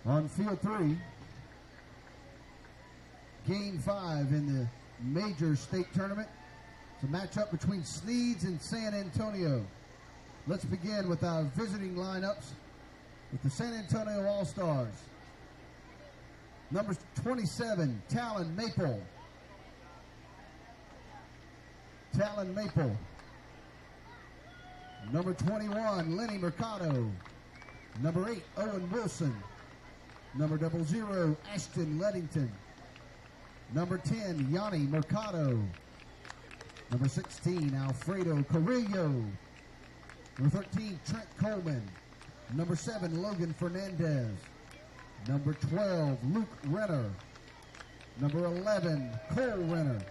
On field 3, game 5 in the major state tournament. It's a matchup between Sneads and San Antonio. Let's begin with our visiting lineups with the San Antonio All-Stars. Number 27, Talon Maple. Talon Maple. Number 21, Lenny Mercado. Number 8, Owen Wilson. Number 00, Ashton Leddington. Number 10, Yanni Mercado. Number 16, Alfredo Carrillo. Number 13, Trent Coleman. Number 7, Logan Fernandez. Number 12, Luke Renner. Number 11, Cole Renner.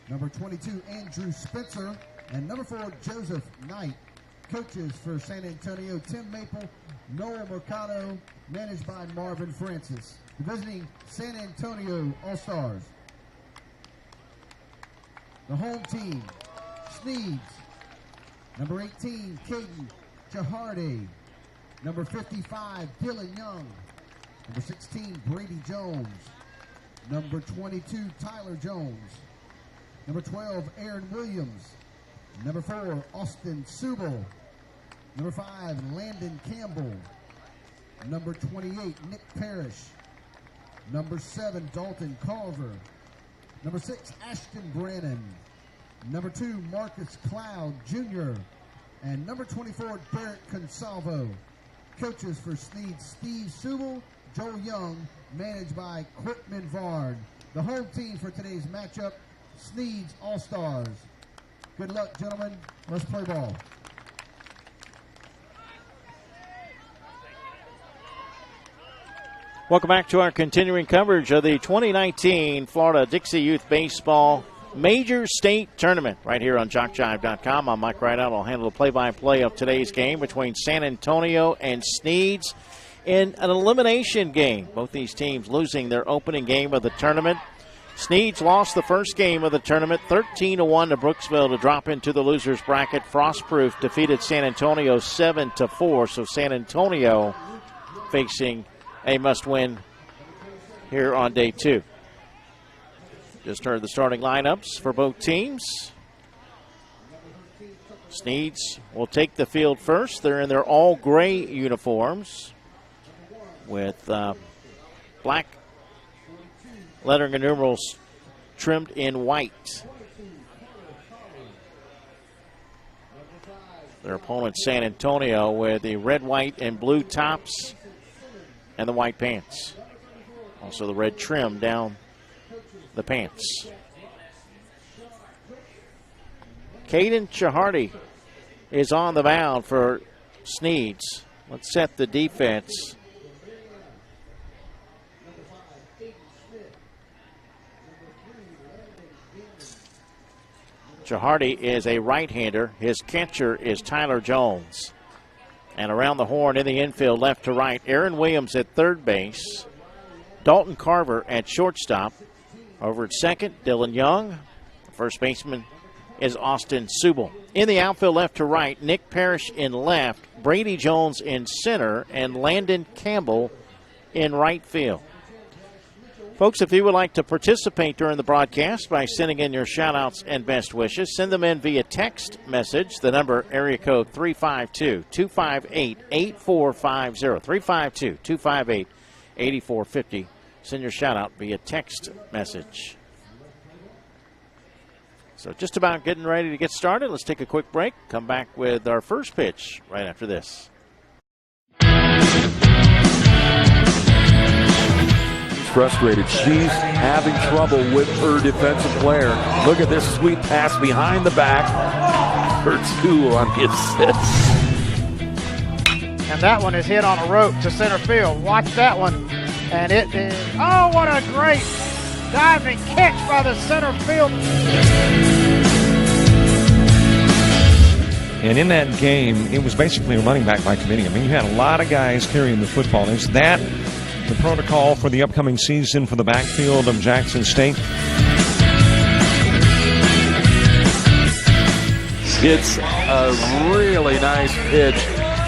Number 22, Andrew Spencer. And number 4, Joseph Knight. Coaches for San Antonio, Tim Maple, Noel Mercado, managed by Marvin Francis. The visiting San Antonio All-Stars. The home team, Sneads. Number 18, Caden Chahardy. Number 55, Dylan Young. Number 16, Brady Jones. Number 22, Tyler Jones. Number 12, Aaron Williams. Number 4, Austin Subel. Number 5, Landon Campbell. Number 28, Nick Parrish. Number 7, Dalton Carver. Number 6, Ashton Brannon. Number 2, Marcus Cloud Jr. And number 24, Derek Consalvo. Coaches for Sneads, Steve Subel, Joel Young, managed by Quitman Varn. The home team for today's matchup, Sneads All-Stars. Good luck, gentlemen. Let's play ball. Welcome back to our continuing coverage of the 2019 Florida Dixie Youth Baseball Major State Tournament right here on JockJive.com. I'm Mike Rideout. I'll handle the play-by-play of today's game between San Antonio and Sneads in an elimination game. Both these teams losing their opening game of the tournament. Sneads lost the first game of the tournament 13-1 to Brooksville to drop into the losers bracket. Frostproof defeated San Antonio 7-4. So San Antonio facing a must-win here on day 2. Just heard the starting lineups for both teams. Sneads will take the field first. They're in their all-gray uniforms with black lettering and numerals trimmed in white. Their opponent, San Antonio, with the red, white, and blue tops and the white pants. Also the red trim down the pants. Caden Chahardy is on the mound for Sneads. Let's set the defense. Chahardy is a right-hander. His catcher is Tyler Jones. And around the horn in the infield, left to right, Aaron Williams at third base. Dalton Carver at shortstop. Over at second, Dylan Young. The first baseman is Austin Subel. In the outfield, left to right, Nick Parrish in left, Brady Jones in center, and Landon Campbell in right field. Folks, if you would like to participate during the broadcast by sending in your shout-outs and best wishes, send them in via text message. The number, area code 352-258-8450. 352-258-8450. Send your shout-out via text message. So just about getting ready to get started. Let's take a quick break. Come back with our first pitch right after this. Frustrated. She's having trouble with her defensive player. Look at this sweet pass behind the back. Her 2 on the assist. And that one is hit on a rope to center field. Watch that one. And it is, oh, what a great diving catch by the center field. And in that game, it was basically a running back by committee. I mean, you had a lot of guys carrying the football. Is that the protocol for the upcoming season for the backfield of Jackson State? It's a really nice pitch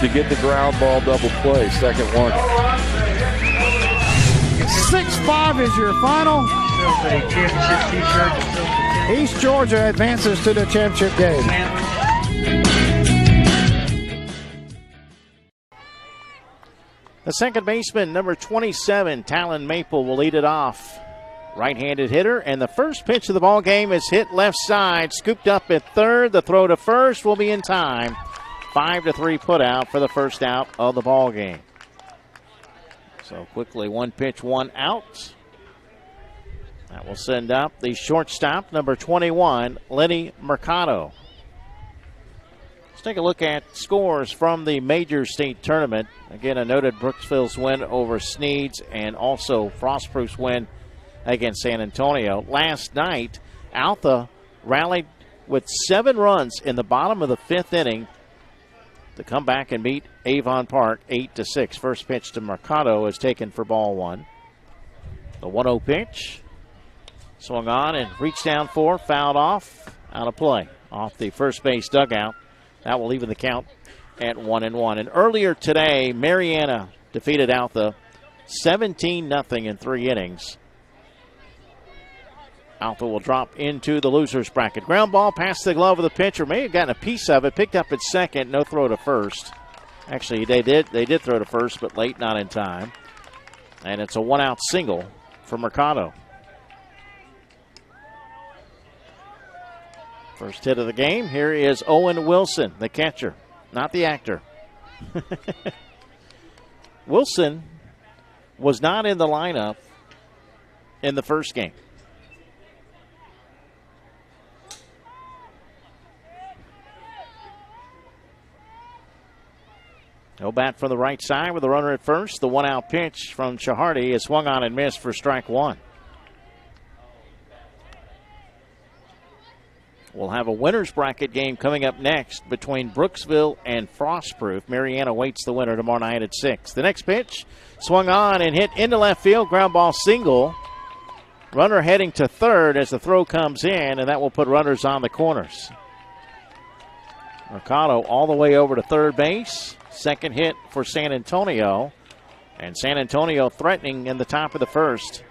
to get the ground ball double play. Second one. 6-5 is your final. East Georgia advances to the championship game. The second baseman, number 27, Talon Maple, will lead it off. Right-handed hitter, and the first pitch of the ball game is hit left side, scooped up at third. The throw to first will be in time. 5-3 put out for the first out of the ball game. So quickly, one pitch, one out. That will send up the shortstop, number 21, Lenny Mercado. Let's take a look at scores from the major state tournament. Again, I noted Brooksville's win over Sneads and also Frostproof's win against San Antonio. Last night, Alpha rallied with 7 runs in the bottom of the 5th inning to come back and beat Avon Park 8-6. First pitch to Mercado is taken for ball 1. The 1-0 pitch. Swung on and reached down for, fouled off, out of play. Off the first base dugout. That will even the count at 1-1. And earlier today, Mariana defeated Alpha 17-0 in 3 innings. Alpha will drop into the loser's bracket. Ground ball past the glove of the pitcher. May have gotten a piece of it. Picked up at second. No throw to first. Actually, they did throw to first, but late, not in time. And it's a 1-out single for Mercado. First hit of the game. Here is Owen Wilson, the catcher, not the actor. Wilson was not in the lineup in the first game. No bat from the right side with a runner at first. The 1-out pitch from Chahardy is swung on and missed for strike 1. We'll have a winner's bracket game coming up next between Brooksville and Frostproof. Mariana waits the winner tomorrow night at 6. The next pitch swung on and hit into left field. Ground ball single. Runner heading to third as the throw comes in, and that will put runners on the corners. Mercado all the way over to third base. Second hit for San Antonio. And San Antonio threatening in the top of the first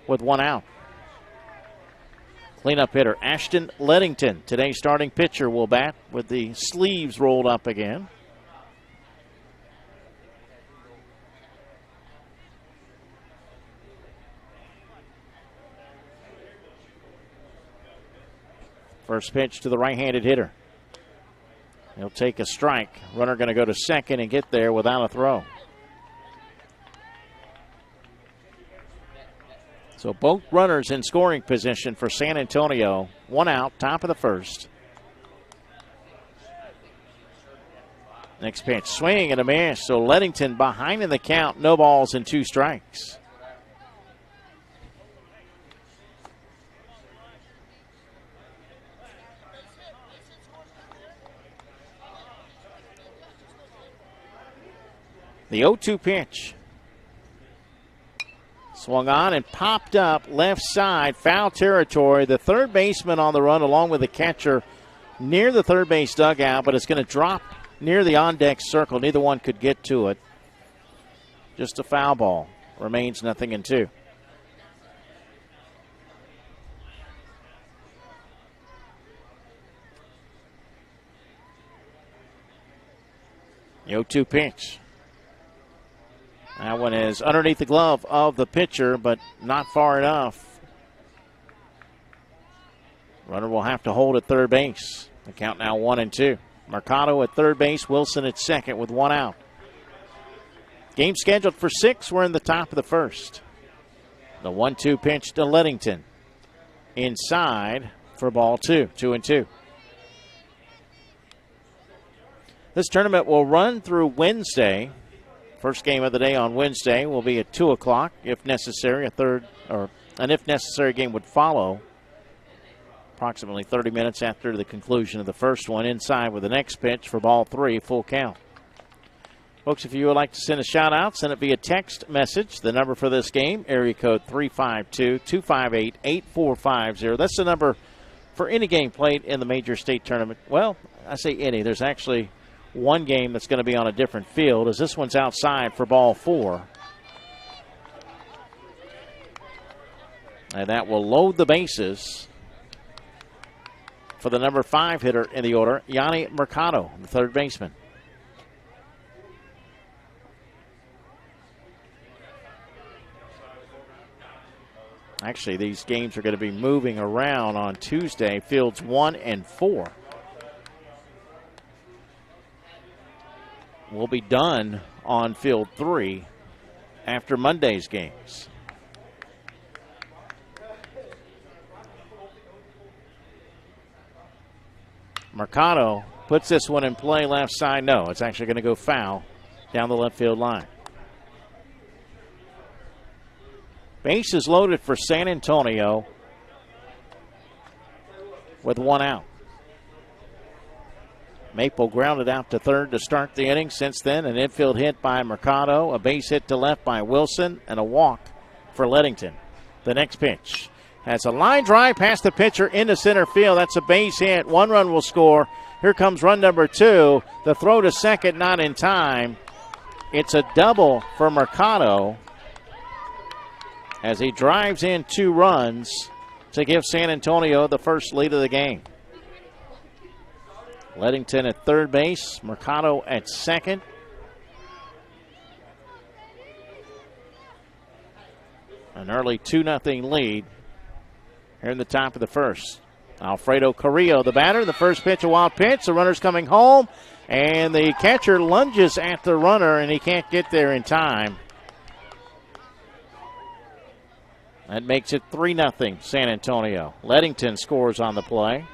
with 1 out. Cleanup hitter Ashton Leddington, today's starting pitcher, will bat with the sleeves rolled up again. First pitch to the right-handed hitter. He'll take a strike. Runner going to go to second and get there without a throw. So both runners in scoring position for San Antonio. 1 out, top of the first. Next pitch, swing and a miss. So Leddington behind in the count. No balls and 2 strikes. The 0-2 pitch. Swung on and popped up left side, foul territory. The third baseman on the run along with the catcher near the third base dugout, but it's going to drop near the on-deck circle. Neither one could get to it. Just a foul ball. Remains 0-2. The 0-2 pitch. That one is underneath the glove of the pitcher, but not far enough. Runner will have to hold at third base. The count now 1-2. Mercado at third base, Wilson at second with 1 out. Game scheduled for 6. We're in the top of the first. The 1-2 pitch to Leddington. Inside for ball 2, 2-2. This tournament will run through Wednesday. First game of the day on Wednesday will be at 2 o'clock. If necessary, an if necessary game would follow approximately 30 minutes after the conclusion of the first one. Inside with the next pitch for ball 3, full count. Folks, if you would like to send a shout out, send it via text message. The number for this game, area code 352-258-8450. That's the number for any game played in the major state tournament. Well, I say any. There's actually one game that's going to be on a different field, as this one's outside for ball 4. And that will load the bases for the number 5 hitter in the order, Yanni Mercado, the third baseman. Actually, these games are going to be moving around on Tuesday. Fields 1 and 4 will be done on field 3 after Monday's games. Mercado puts this one in play left side. No, it's actually going to go foul down the left field line. Bases loaded for San Antonio with 1 out. Maple grounded out to third to start the inning. Since then, an infield hit by Mercado, a base hit to left by Wilson, and a walk for Lettington. The next pitch has a line drive past the pitcher into center field. That's a base hit. 1 run will score. Here comes run number 2. The throw to second, not in time. It's a double for Mercado as he drives in 2 runs to give San Antonio the first lead of the game. Lettington at third base, Mercado at second. An early 2-0 lead here in the top of the first. Alfredo Carrillo, the batter. The first pitch, a wild pitch. The runner's coming home, and the catcher lunges at the runner, and he can't get there in time. That makes it 3-0 San Antonio. Lettington scores on the play.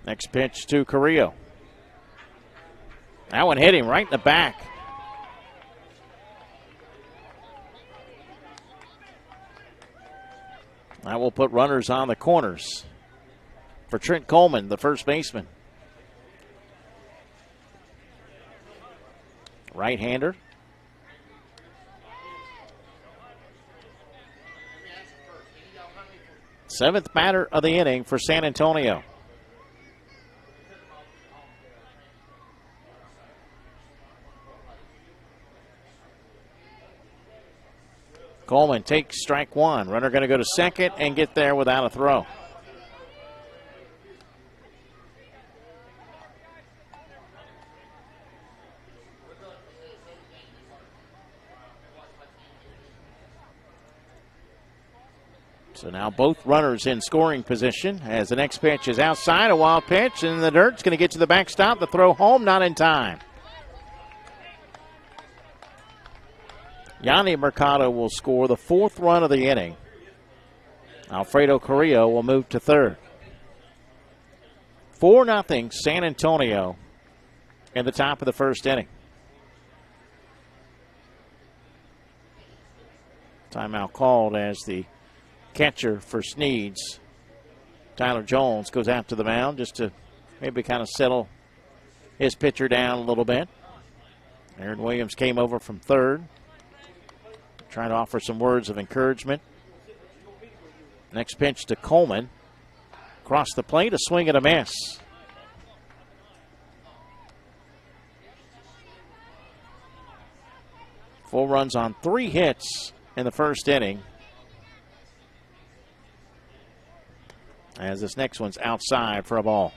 Next pitch to Carrillo. That one hit him right in the back. That will put runners on the corners for Trent Coleman, the first baseman. Right-hander. Seventh batter of the inning for San Antonio. Coleman takes strike 1. Runner going to go to second and get there without a throw. So now both runners in scoring position as the next pitch is outside, a wild pitch, and the dirt's going to get to the backstop. The throw home, not in time. Yanni Mercado will score the 4th run of the inning. Alfredo Carrillo will move to third. 4-0 San Antonio in the top of the first inning. Timeout called as the catcher for Sneads, Tyler Jones, goes out to the mound just to maybe kind of settle his pitcher down a little bit. Aaron Williams came over from third, trying to offer some words of encouragement. Next pitch to Coleman. Across the plate, a swing and a miss. Full runs on 3 hits in the first inning. As this next one's outside for a ball.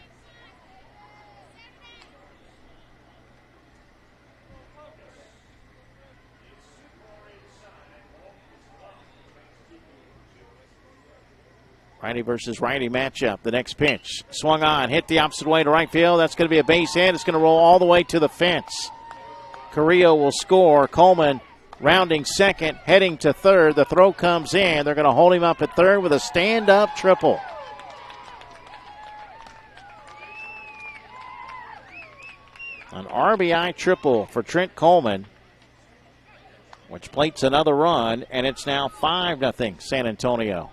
Righty versus righty matchup. The next pitch. Swung on, hit the opposite way to right field. That's going to be a base hit. It's going to roll all the way to the fence. Carrillo will score. Coleman rounding second, heading to third. The throw comes in. They're going to hold him up at third with a stand-up triple. An RBI triple for Trent Coleman, which plates another run, and it's now 5-0 San Antonio.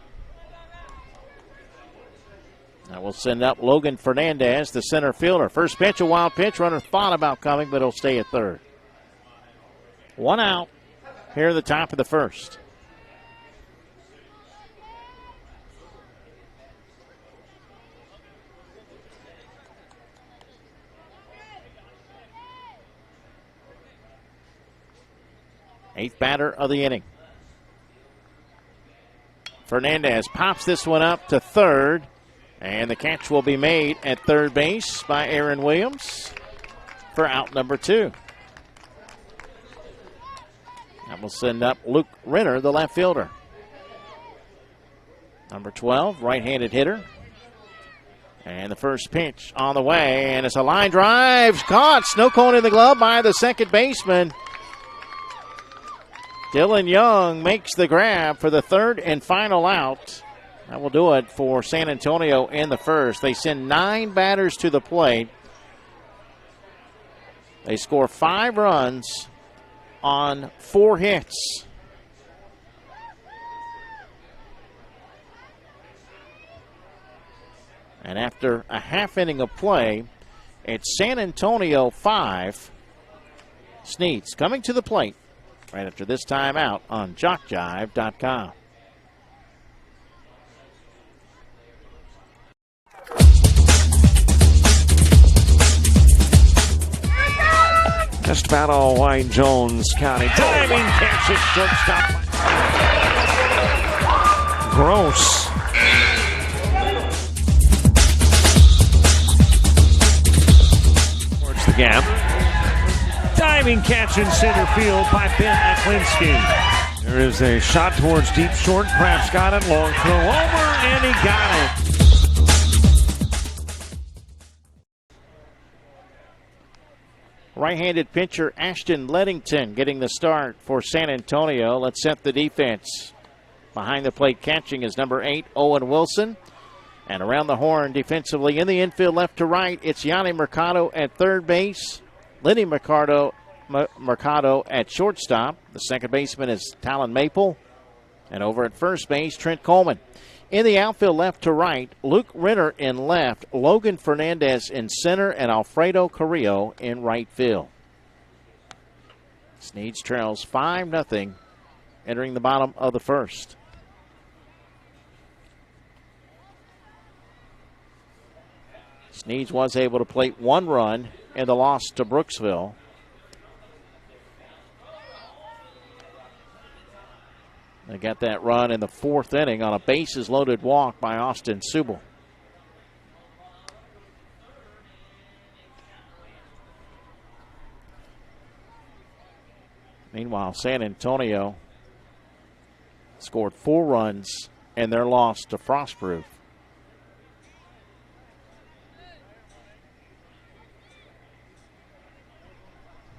That will send up Logan Fernandez, the center fielder. First pitch, a wild pitch. Runner thought about coming, but he'll stay at third. 1 out here at the top of the first. Eighth batter of the inning. Fernandez pops this one up to third, and the catch will be made at third base by Aaron Williams for out number 2. That will send up Luke Renner, the left fielder. Number 12, right-handed hitter. And the first pitch on the way, and it's a line drive. Caught, snow cone in the glove by the second baseman. Dylan Young makes the grab for the third and final out. That will do it for San Antonio in the first. They send 9 batters to the plate. They score 5 runs on 4 hits. And after a half inning of play, it's San Antonio 5. Sneads coming to the plate right after this timeout on JockJive.com. Just about all Wayne Jones County. Diving catch at shortstop. Gross. Towards the gap. Diving catch in center field by Ben Aklinski. There is a shot towards deep short. Perhaps got it. Long throw over, and he got it. Right-handed pitcher Ashton Leddington getting the start for San Antonio. Let's set the defense. Behind the plate catching is number 8, Owen Wilson. And around the horn defensively in the infield left to right, it's Yanni Mercado at third base. Lenny Mercado at shortstop. The second baseman is Talon Maple. And over at first base, Trent Coleman. In the outfield left to right, Luke Renner in left, Logan Fernandez in center, and Alfredo Carrillo in right field. Sneads trails 5-0 entering the bottom of the first. Sneads was able to plate 1 run in the loss to Brooksville. They got that run in the 4th inning on a bases-loaded walk by Austin Subel. Meanwhile, San Antonio scored 4 runs in their loss to Frostproof.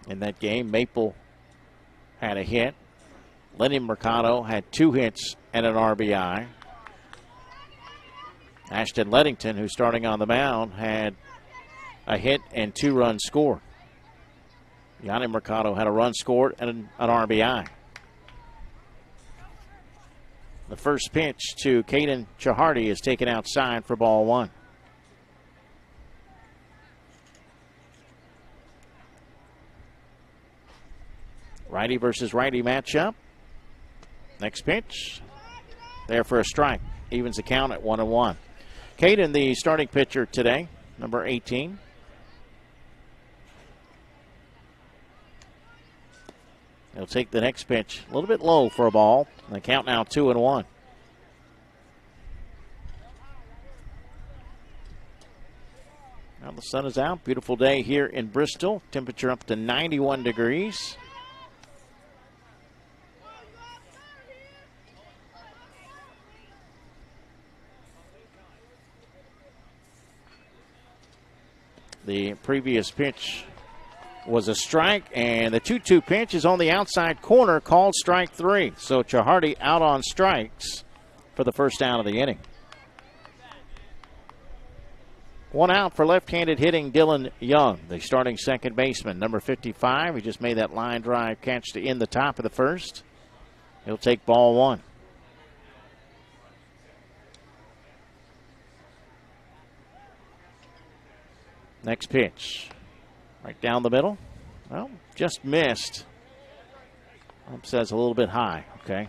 In that game, Maple had a hit. Lenny Mercado had 2 hits and an RBI. Ashton Leddington, who's starting on the mound, had a hit and 2 runs scored. Yanni Mercado had a run scored and an RBI. The first pitch to Caden Chahardy is taken outside for ball 1. Righty versus righty matchup. Next pitch. There for a strike. Evens the count at 1-1. Caden, the starting pitcher today, number 18. He'll take the next pitch. A little bit low for a ball. And the count now 2-1. Now the sun is out. Beautiful day here in Bristol. Temperature up to 91 degrees. The previous pitch was a strike, and the 2-2 pitch is on the outside corner, called strike 3. So Chahardy out on strikes for the first out of the inning. 1 out for left-handed hitting Dylan Young, the starting second baseman, number 55. He just made that line drive catch to end the top of the first. He'll take ball 1. Next pitch. Right down the middle. Well, just missed Says a little bit high. Okay.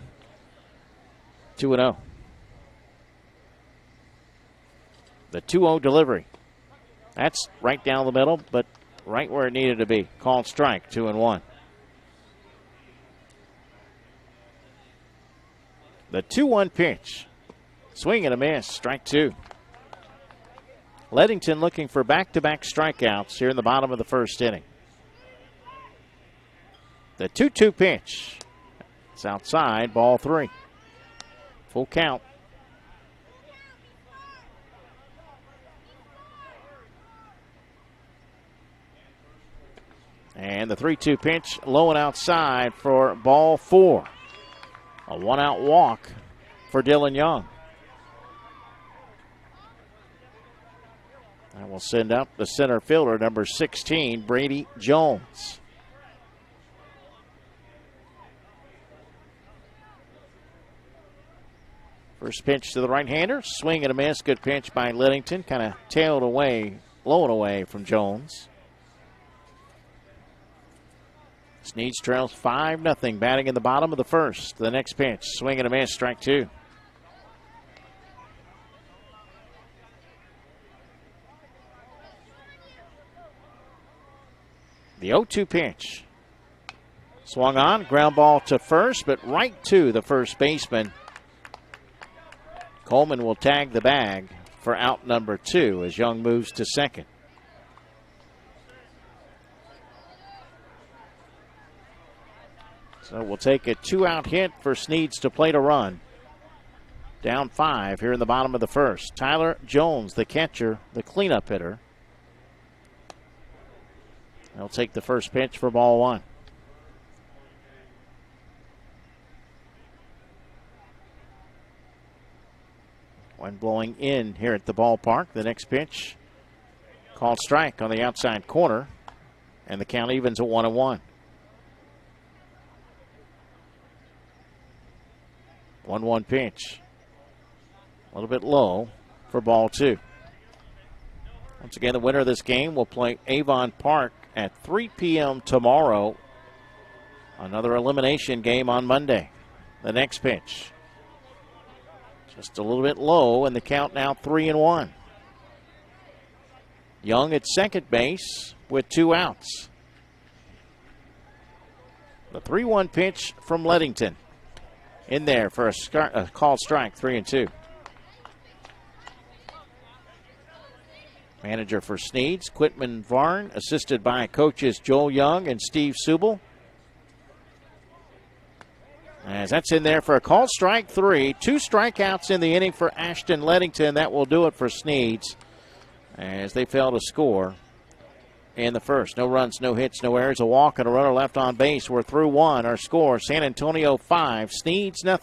2-0. The 2-0 delivery. That's right down the middle, but right where it needed to be. Called strike, 2-1. The 2-1 pitch. Swing and a miss, strike 2. Leadington looking for back-to-back strikeouts here in the bottom of the first inning. The 2-2 pitch. It's outside, ball 3. Full count. And the 3-2 pitch low and outside for ball 4. A 1-out walk for Dylan Young. And we'll send up the center fielder, number 16, Brady Jones. First pitch to the right-hander. Swing and a miss. Good pitch by Liddington. Kind of tailed away, blown away from Jones. Sneads trails 5-0. Batting in the bottom of the first. The next pitch. Swing and a miss. Strike 2. The 0-2 pitch. Swung on. Ground ball to first, but right to the first baseman. Coleman will tag the bag for out number 2 as Young moves to second. So we'll take a 2-out hit for Sneads to plate a run. Down 5 here in the bottom of the first. Tyler Jones, the catcher, the cleanup hitter. They'll take the first pitch for ball 1. Wind blowing in here at the ballpark. The next pitch called strike on the outside corner, and the count evens at 1-1. 1-1 pitch. A little bit low for ball 2. Once again, the winner of this game will play Avon Park at 3 p.m. tomorrow. Another elimination game on Monday. The next pitch. Just a little bit low, and the count now 3-1. Young at second base with 2 outs. The 3-1 pitch from Leadington. In there for a called strike, 3-2. Manager for Sneads, Quitman Varn, assisted by coaches Joel Young and Steve Subel. As that's in there for a called strike, 3. 2 strikeouts in the inning for Ashton Leadington. That will do it for Sneads as they fail to score in the first. No runs, no hits, no errors, a walk, and a runner left on base. We're through 1. Our score, San Antonio 5, Sneads 0.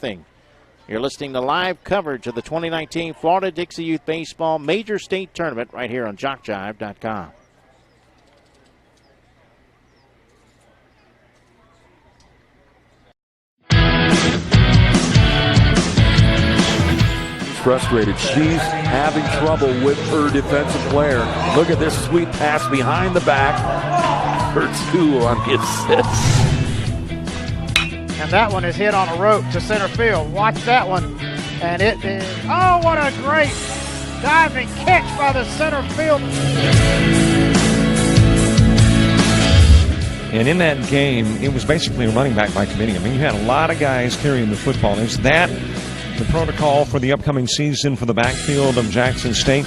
You're listening to live coverage of the 2019 Florida-Dixie Youth Baseball Major State Tournament right here on JockJive.com. Frustrated. She's having trouble with her defensive player. Look at this sweet pass behind the back. Her 2 on the assist. And that one is hit on a rope to center field. Watch that one. And it is, oh, what a great diving catch by the center field. And in that game, it was basically a running back by committee. I mean, you had a lot of guys carrying the football. Is that the protocol for the upcoming season for the backfield of Jackson State?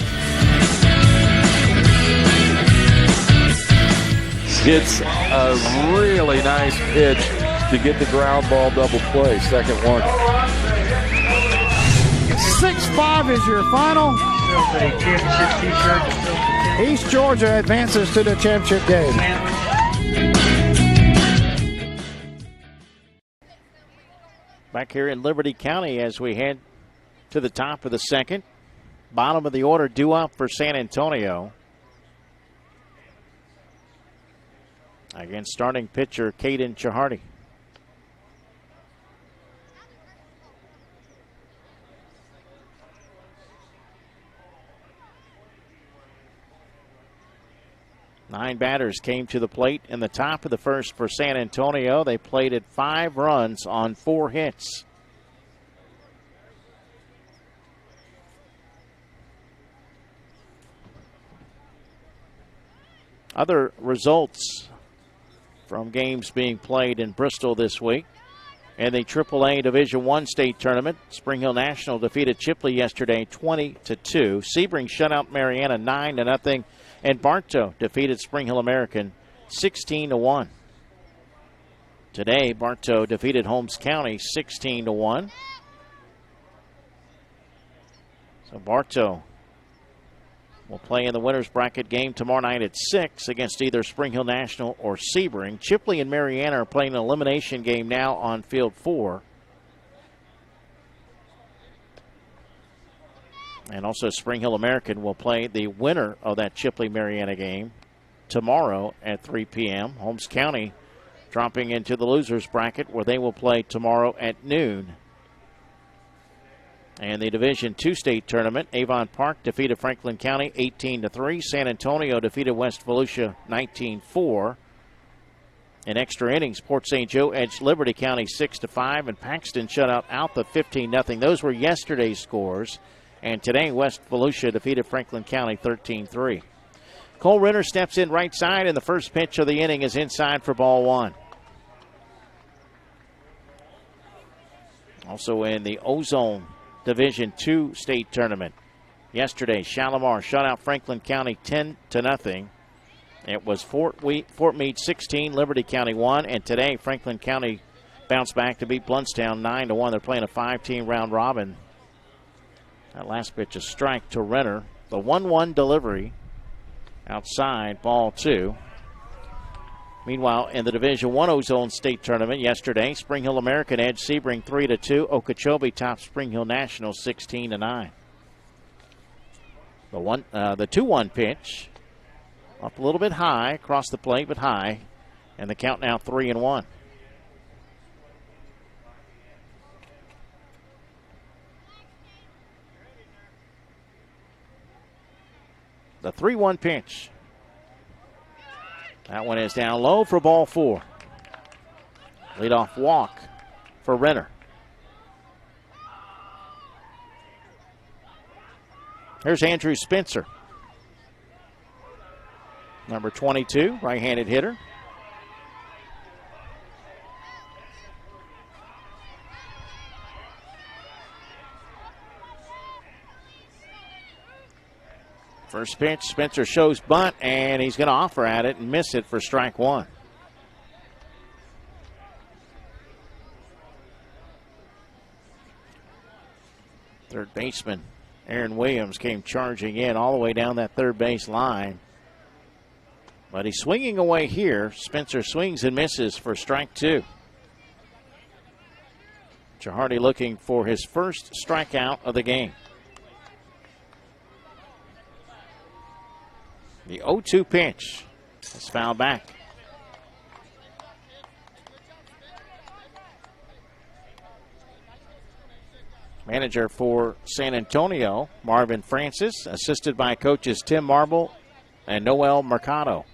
It's a really nice pitch to get the ground ball double play. Second one. 6-5 is your final. East Georgia advances to the championship game. Back here in Liberty County as we head to the top of the second. Bottom of the order due up for San Antonio. Against starting pitcher Caden Chahardy. 9 batters came to the plate in the top of the first for San Antonio. They plated 5 runs on 4 hits. Other results from games being played in Bristol this week. In the AAA Division I state tournament, Spring Hill National defeated Chipley yesterday 20-2. Sebring shut out Mariana 9-0. And Bartow defeated Spring Hill American 16-1. Today, Bartow defeated Holmes County 16-1. So Bartow will play in the winner's bracket game tomorrow night at 6 against either Spring Hill National or Sebring. Chipley and Mariana are playing an elimination game now on field 4. And also Spring Hill American will play the winner of that Chipley-Mariana game tomorrow at 3 p.m. Holmes County dropping into the loser's bracket where they will play tomorrow at noon. And the Division II state tournament, Avon Park defeated Franklin County 18-3. San Antonio defeated West Volusia 19-4. In extra innings, Port St. Joe edged Liberty County 6-5, and Paxton shut out Alpha 15-0. Those were yesterday's scores. And today, West Volusia defeated Franklin County 13-3. Cole Renner steps in right side, and the first pitch of the inning is inside for ball 1. Also in the Ozone Division II state tournament, yesterday, Shalimar shut out Franklin County 10-0. It was Fort Meade 16, Liberty County 1, and today, Franklin County bounced back to beat Bluntstown 9-1. They're playing a 5-team round robin. That last pitch, a strike to Renner. The 1-1 delivery outside, ball 2. Meanwhile, in the Division I Ozone State Tournament yesterday, Spring Hill American edged Sebring 3-2. Okeechobee topped Spring Hill National 16-9. The 2-1 pitch up a little bit high, across the plate, but high, and the count now 3-1. The 3-1 pitch. That one is down low for ball 4. Leadoff walk for Renner. Here's Andrew Spencer. Number 22, right-handed hitter. First pitch, Spencer shows bunt, and he's going to offer at it and miss it for strike 1. Third baseman Aaron Williams came charging in all the way down that third base line. But he's swinging away here. Spencer swings and misses for strike 2. Chahardy looking for his first strikeout of the game. The 0-2 pitch is fouled back. Manager for San Antonio, Marvin Francis, assisted by coaches Tim Marble and Noel Mercado.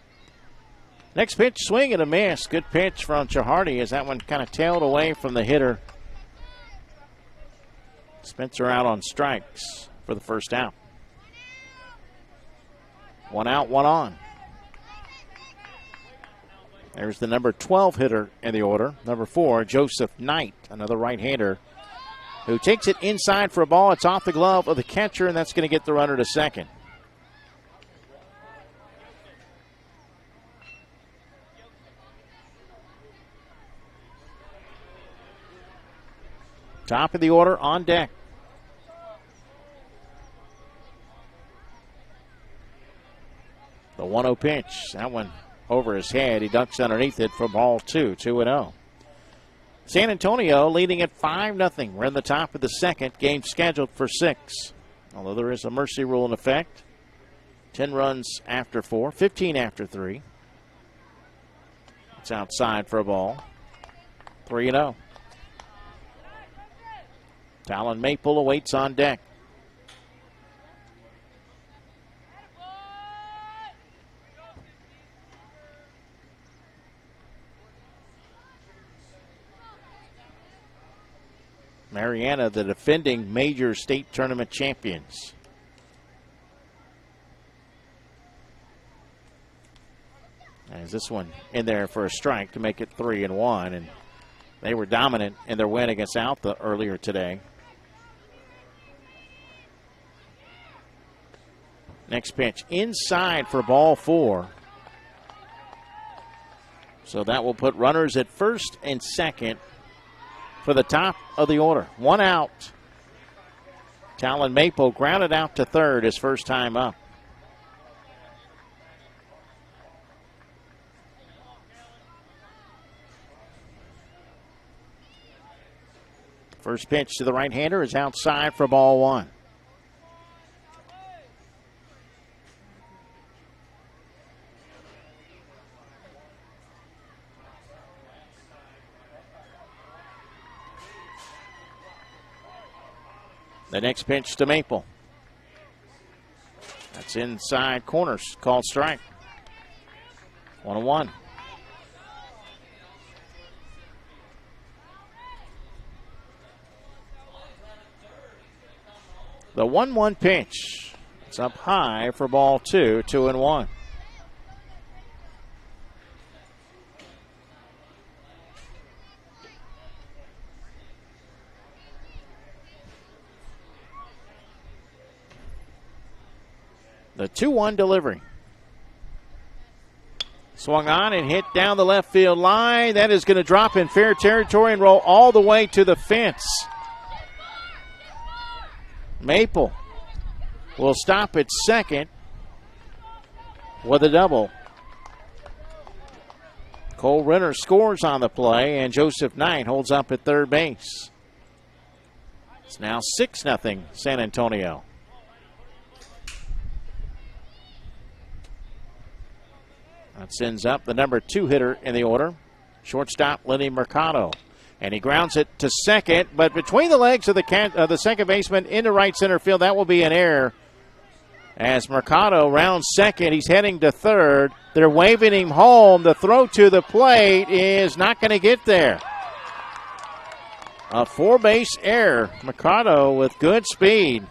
Next pitch, swing and a miss. Good pitch from Chahardy as that one kind of tailed away from the hitter. Spencer out on strikes for the first out. 1 out, 1 on. There's the number 12 hitter in the order. Number 4, Joseph Knight, another right-hander, who takes it inside for a ball. It's off the glove of the catcher, and that's going to get the runner to second. Top of the order on deck. The 1-0 pitch, that one over his head. He ducks underneath it for ball 2, 2-0. San Antonio leading at 5-0. We're in the top of the second. Game scheduled for 6. Although there is a mercy rule in effect. 10 runs after 4, 15 after 3. It's outside for a ball. 3-0. Talon Maple awaits on deck. Mariana, the defending major state tournament champions. As this one in there for a strike to make it 3-1, and they were dominant in their win against Alta earlier today. Next pitch inside for ball 4. So that will put runners at first and second for the top of the order. 1 out. Talon Maple grounded out to third his first time up. First pitch to the right-hander is outside for ball 1. The next pitch to Maple. That's inside corners, called strike. 1-1. The 1-1 pitch. It's up high for ball 2, 2-1. The 2-1 delivery. Swung on and hit down the left field line. That is going to drop in fair territory and roll all the way to the fence. Maple will stop at second with a double. Cole Renner scores on the play, and Joseph Knight holds up at third base. It's now 6-0 San Antonio. That sends up the number 2 hitter in the order, shortstop Lenny Mercado. And he grounds it to second, but between the legs of the second baseman into right center field, that will be an error. As Mercado rounds second, he's heading to third. They're waving him home. The throw to the plate is not going to get there. A 4-base error. Mercado with good speed.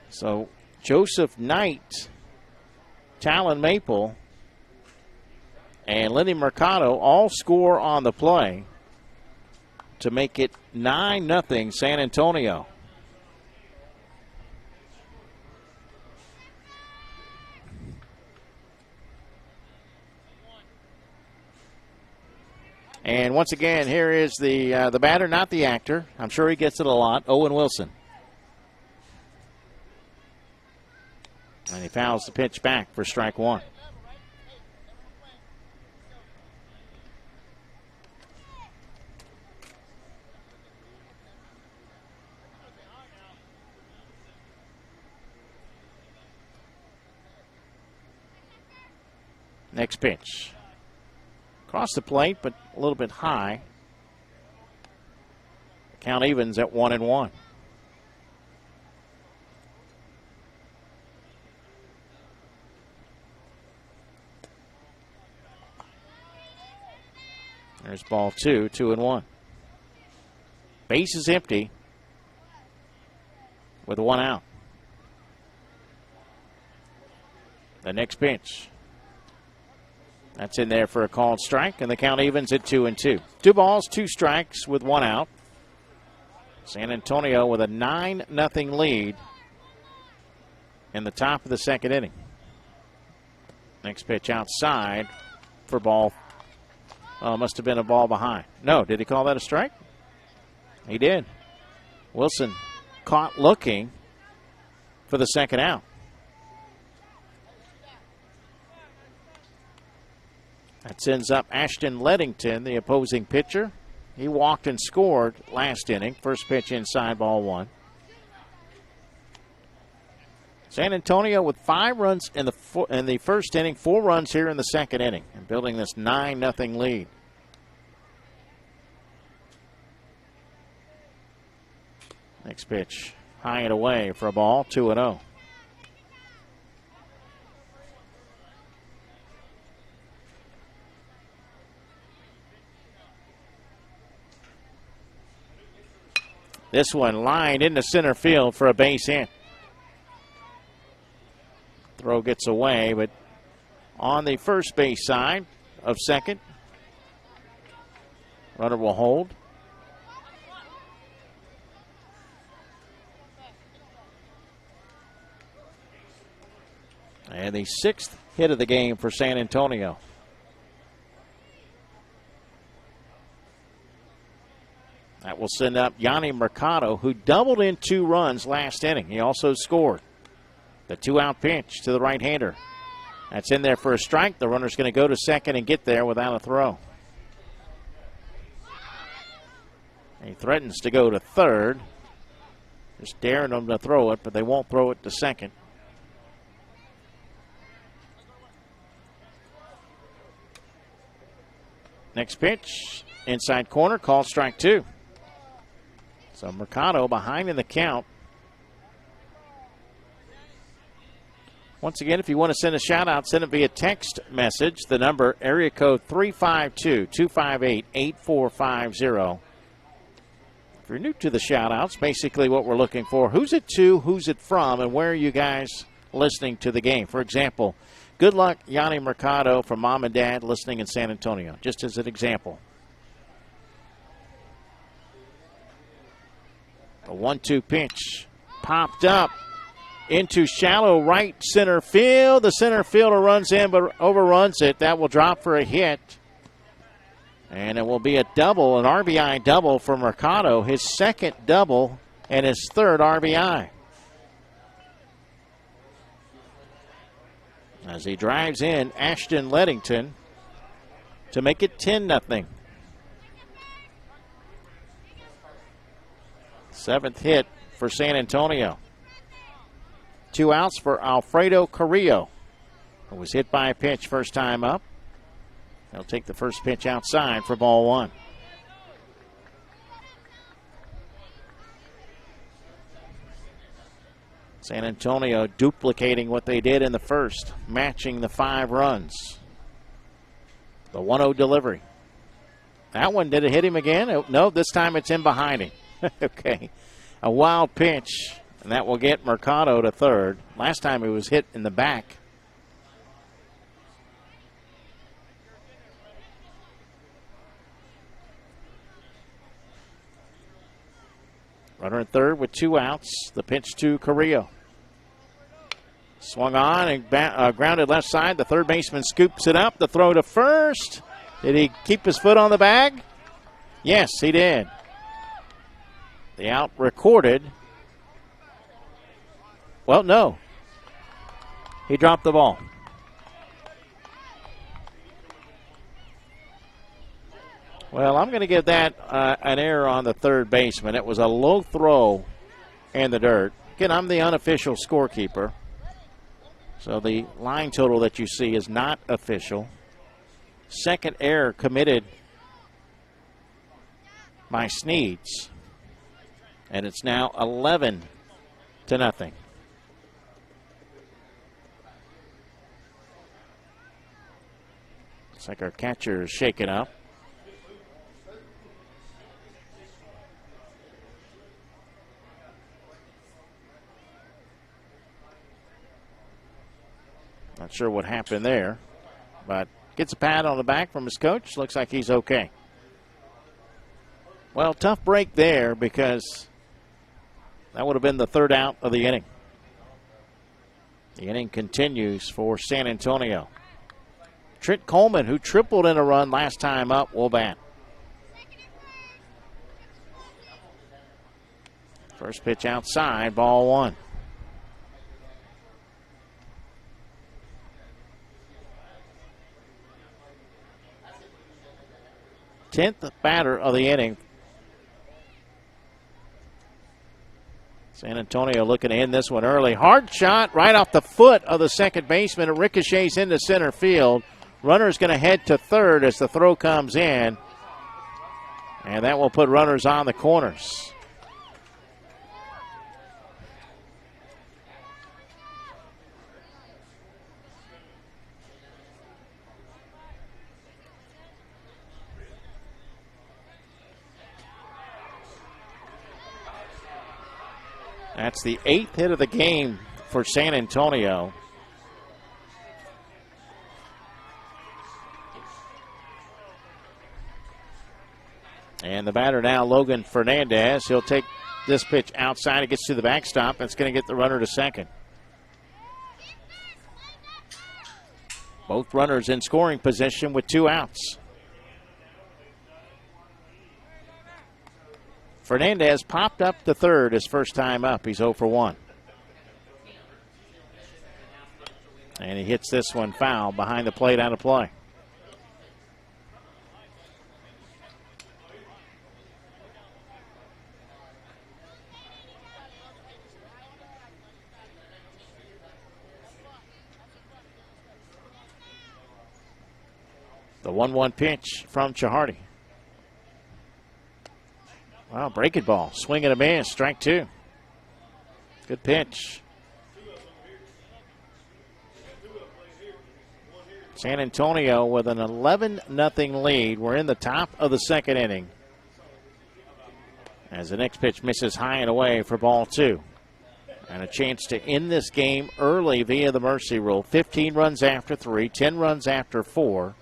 So Joseph Knight, Talon Maple, and Lenny Mercado all score on the play to make it 9-0 San Antonio. And once again, here is the batter, not the actor. I'm sure he gets it a lot, Owen Wilson. And he fouls the pitch back for strike 1. Next pitch. Across the plate, but a little bit high. Count evens at 1-1. There's ball 2, 2-1. Base is empty with 1 out. The next pitch. That's in there for a called strike, and the count evens at 2-2. 2 balls, 2 strikes with 1 out. San Antonio with a 9-0 lead in the top of the second inning. Next pitch outside for ball. Must have been a ball behind. No, did he call that a strike? He did. Wilson caught looking for the second out. That sends up Ashton Leddington, the opposing pitcher. He walked and scored last inning. First pitch inside, ball 1. San Antonio with 5 runs in the first inning, 4 runs here in the second inning, and building this 9-0 lead. Next pitch, high and away for a ball, 2-0. This one lined into center field for a base hit. Throw gets away, but on the first base side of second, runner will hold. And the 6th hit of the game for San Antonio. That will send up Yanni Mercado, who doubled in 2 runs last inning. He also scored. The 2-out pitch to the right-hander. That's in there for a strike. The runner's going to go to second and get there without a throw. He threatens to go to third. Just daring them to throw it, but they won't throw it to second. Next pitch, inside corner, called strike 2. So Mercado behind in the count. Once again, if you want to send a shout-out, send it via text message. The number, area code 352-258-8450. If you're new to the shout-outs, basically what we're looking for, who's it to, who's it from, and where are you guys listening to the game? For example, good luck, Yanni Mercado, from Mom and Dad listening in San Antonio, just as an example. A 1-2 pitch popped up into shallow right center field. The center fielder runs in but overruns it. That will drop for a hit. And it will be a double, an RBI double for Mercado, his 2nd double and his 3rd RBI. As he drives in Ashton Leddington to make it 10-0. 7th hit for San Antonio. 2 outs for Alfredo Carrillo, who was hit by a pitch first time up. He'll take the first pitch outside for ball 1. San Antonio duplicating what they did in the first, matching the 5 runs. The 1-0 delivery. That one, did it hit him again? No, this time it's in behind him. Okay. A wild pitch, and that will get Mercado to third. Last time he was hit in the back. Runner at third with 2 outs. The pitch to Carrillo. Swung on and grounded left side. The third baseman scoops it up. The throw to first. Did he keep his foot on the bag? Yes, he did. The out recorded. Well, no. He dropped the ball. Well, I'm going to give that an error on the third baseman. It was a low throw in the dirt. Again, I'm the unofficial scorekeeper. So the line total that you see is not official. 2nd error committed by Sneads. And it's now 11-0. Looks like our catcher is shaken up. Not sure what happened there, but gets a pat on the back from his coach. Looks like he's okay. Well, tough break there because that would have been the 3rd out of the inning. The inning continues for San Antonio. Trent Coleman, who tripled in a run last time up, will bat. First pitch outside, ball 1. Tenth batter of the inning. San Antonio looking to end this one early. Hard shot right off the foot of the second baseman. It ricochets into center field. Runner's going to head to third as the throw comes in. And that will put runners on the corners. That's the 8th hit of the game for San Antonio. And the batter now, Logan Fernandez. He'll take this pitch outside. It gets to the backstop. That's going to get the runner to second. Both runners in scoring position with 2 outs. Fernandez popped up to third his first time up. He's 0 for 1. And he hits this one foul behind the plate, out of play. The 1-1 pitch from Chihardi. Wow, breaking ball. Swing and a miss. Strike 2. Good pitch. San Antonio with an 11-0 lead. We're in the top of the second inning. As the next pitch misses high and away for ball 2. And a chance to end this game early via the mercy rule. 15 runs after 3, 10 runs after 4.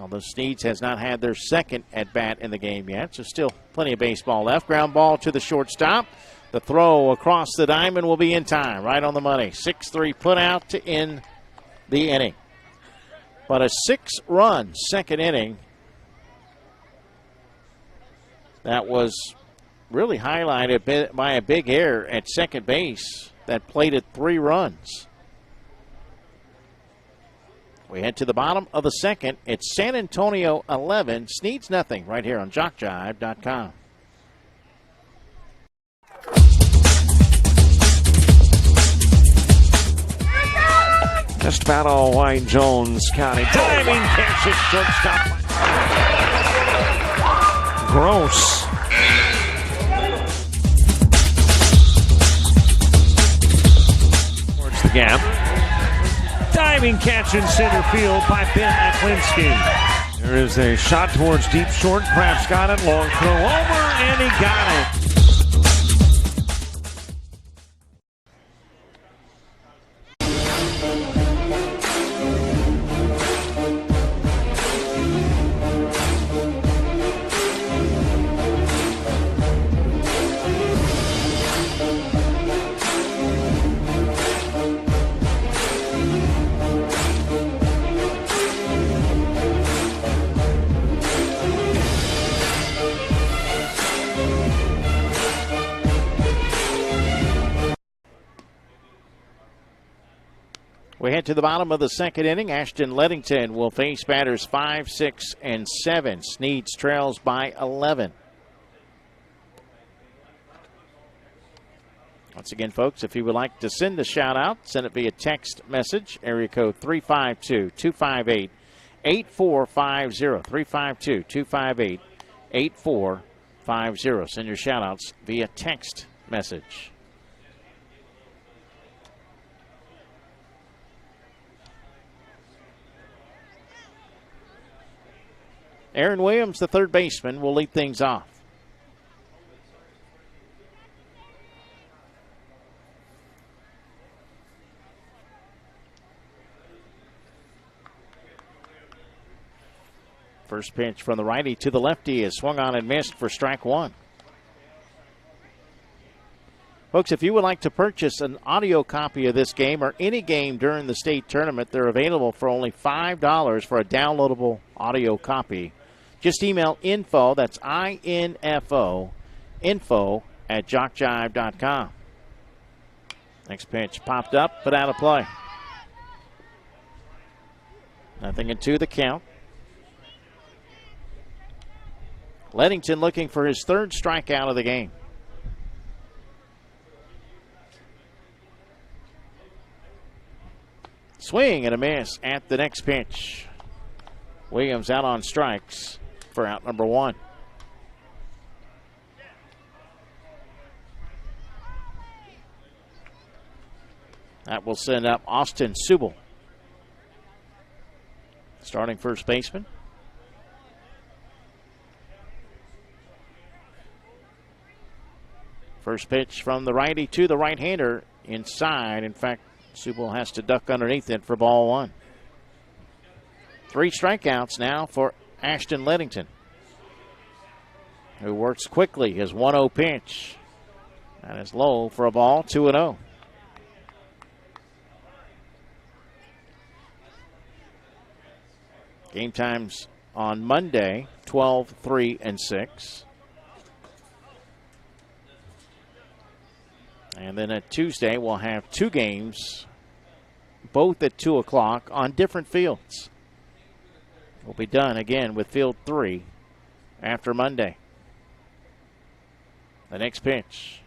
Although Sneads has not had their second at bat in the game yet, so still plenty of baseball left. Ground ball to the shortstop. The throw across the diamond will be in time, right on the money. 6-3 put out to end the inning. But a 6-run second inning that was really highlighted by a big error at second base that plated 3 runs. We head to the bottom of the second. It's San Antonio 11, Sneads nothing, right here on JockJive.com. Just about all White Jones County. Diving catch at shortstop. Gross. Towards the gap. Diving catch in center field by Ben Aklinski. There is a shot towards deep short. Krafts got it. Long throw over, and he got it. We head to the bottom of the second inning. Ashton Lettington will face batters 5, 6, and 7. Sneads trails by 11. Once again, folks, if you would like to send a shout-out, send it via text message, area code 352-258-8450, 352-258-8450. Send your shout-outs via text message. Aaron Williams, the third baseman, will lead things off. First pitch from the righty to the lefty is swung on and missed for strike 1. Folks, if you would like to purchase an audio copy of this game or any game during the state tournament, they're available for only $5 for a downloadable audio copy. Just email info, that's I-N-F-O, info at jockjive.com. Next pitch popped up, but out of play. 0-2 the count. Lettington looking for his third strikeout of the game. Swing and a miss at the next pitch. Williams out on strikes for out number 1. That will send up Austin Subel, starting first baseman. First pitch from the righty to the right-hander inside. In fact, Subel has to duck underneath it for ball one. 3 strikeouts now for Ashton Lettington, who works quickly. His 1-0 pitch. That is low for a ball, 2-0. Game times on Monday, 12, 3, and 6. And then at Tuesday, we'll have 2 games, both at 2 o'clock on different fields. We'll be done again with Field 3 after Monday. The next pitch.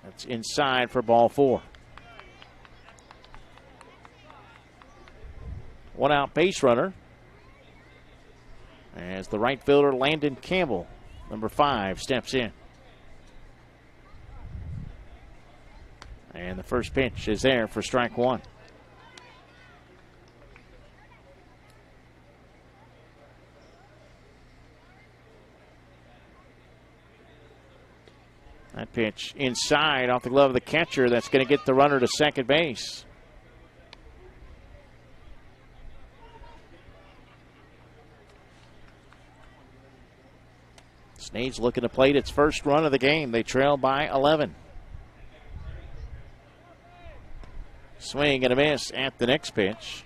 That's inside for ball 4. 1 out base runner as the right fielder Landon Campbell, number 5, steps in. And the first pitch is there for strike 1. That pitch inside off the glove of the catcher. That's going to get the runner to second base. Sneads looking to plate its first run of the game. They trail by 11. Swing and a miss at the next pitch.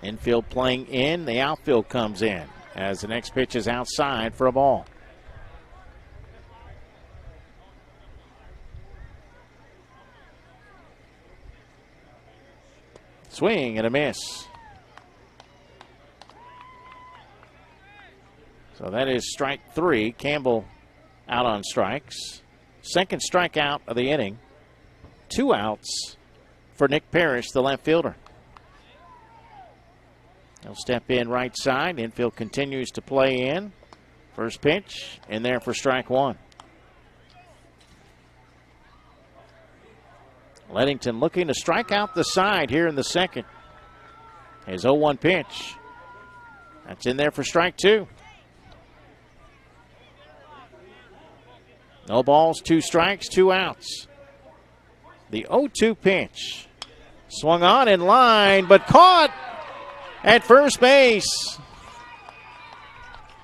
Infield playing in, the outfield comes in as the next pitch is outside for a ball. Swing and a miss. So that is strike 3. Campbell out on strikes. Second strikeout of the inning. 2 outs for Nick Parrish, the left fielder. He'll step in right side. Infield continues to play in. First pitch in there for strike 1. Lettington looking to strike out the side here in the second. His 0-1 pitch. That's in there for strike 2. No balls, 2 strikes, 2 outs. The 0-2 pitch. Swung on in line, but caught at first base.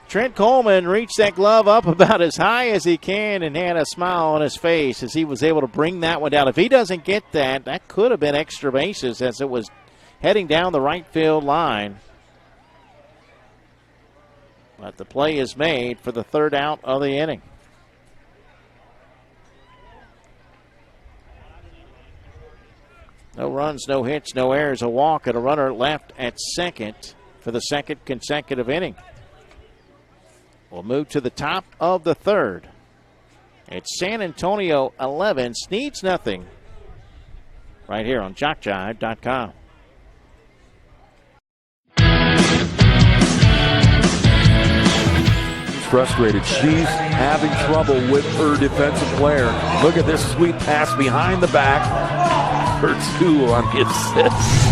Trent Coleman reached that glove up about as high as he can and had a smile on his face as he was able to bring that one down. If he doesn't get that, that could have been extra bases as it was heading down the right field line. But the play is made for the 3rd out of the inning. No runs, no hits, no errors, a walk, and a runner left at second for the second consecutive inning. We'll move to the top of the 3rd. It's San Antonio 11, Sneads nothing. Right here on JockJive.com. Frustrated. She's having trouble with her defensive player. Look at this sweet pass behind the back for 2 on the assist.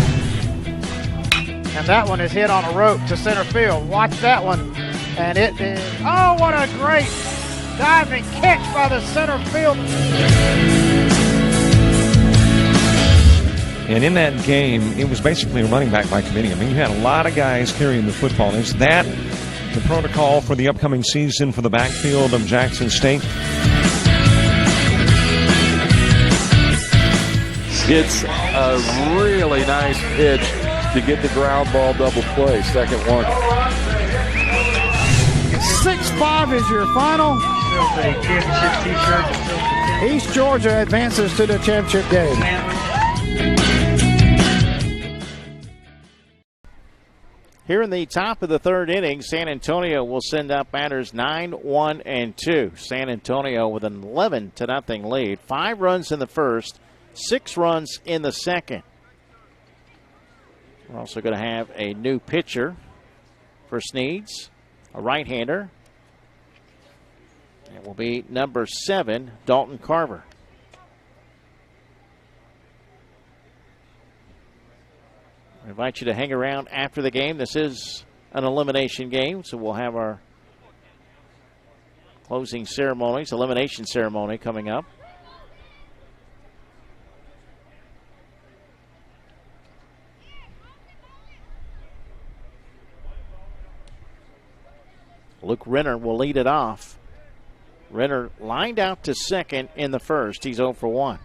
And that one is hit on a rope to center field. Watch that one. And it is, oh, what a great diving catch by the center field. And in that game, it was basically a running back by committee. I mean, you had a lot of guys carrying the football. Is that the protocol for the upcoming season for the backfield of Jackson State? It's a really nice pitch to get the ground ball double play. Second one. 6-5 is your final. East Georgia advances to the championship game. Here in the top of the 3rd inning, San Antonio will send up batters 9, 1, and 2. San Antonio with an 11-0 lead. 5 runs in the first, 6 runs in the second. We're also going to have a new pitcher for Sneads, a right-hander. It will be number 7, Dalton Carver. I invite you to hang around after the game. This is an elimination game, so we'll have our closing ceremonies, elimination ceremony coming up. Luke Renner will lead it off. Renner lined out to second in the first. He's 0 for 1.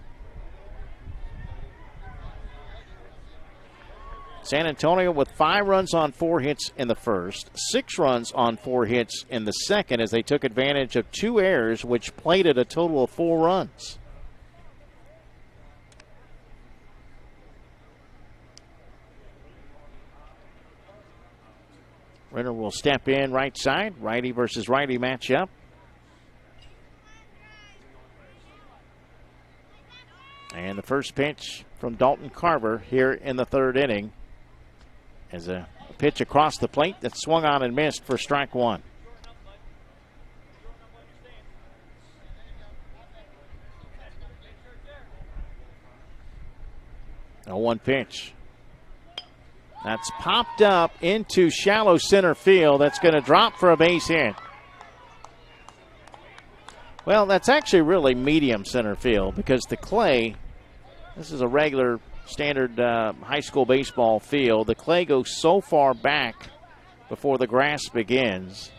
San Antonio with 5 runs on 4 hits in the first, 6 runs on 4 hits in the second as they took advantage of 2 errors, which plated a total of 4 runs. Renner will step in right side. Righty versus righty matchup. And the first pitch from Dalton Carver here in the 3rd inning is a pitch across the plate that swung on and missed for strike 1. A 1 pitch. That's popped up into shallow center field. That's going to drop for a base hit. Well, that's actually really medium center field because the clay, this is a regular standard high school baseball field. The clay goes so far back before the grass begins.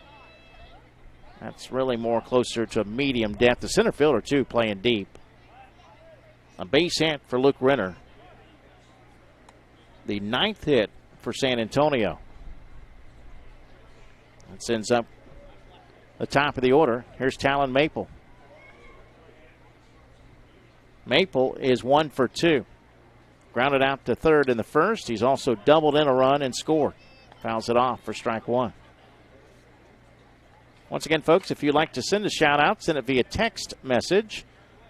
That's really more closer to medium depth. The center fielder, too, playing deep. A base hit for Luke Renner. The 9th hit for San Antonio. That sends up the top of the order. Here's Talon Maple. Maple is 1 for 2. Grounded out to third in the first. He's also doubled in a run and scored. Fouls it off for strike 1. Once again, folks, if you'd like to send a shout-out, send it via text message.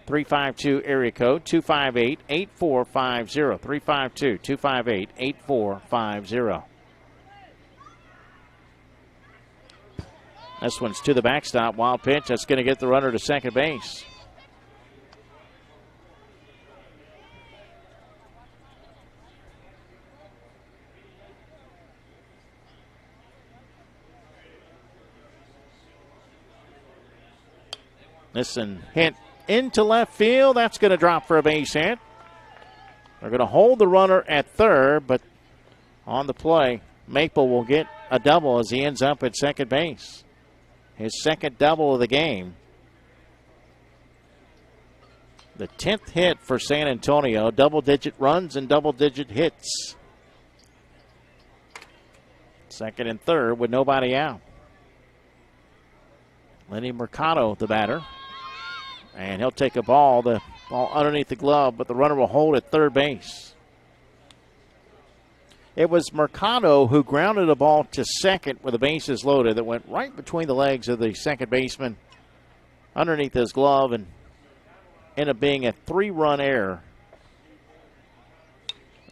352 area code 258-8450. 352-258-8450. This one's to the backstop. Wild pitch. That's going to get the runner to second base. Listen, hit into left field. That's going to drop for a base hit. They're going to hold the runner at third, but on the play, Maple will get a double as he ends up at second base. His second double of the game. The 10th hit for San Antonio. Double-digit runs and double-digit hits. Second and third with nobody out. Lenny Mercado, the batter. And he'll take the ball underneath the glove, but the runner will hold at third base. It was Mercado who grounded a ball to second with the bases loaded that went right between the legs of the second baseman underneath his glove and ended up being a 3-run error.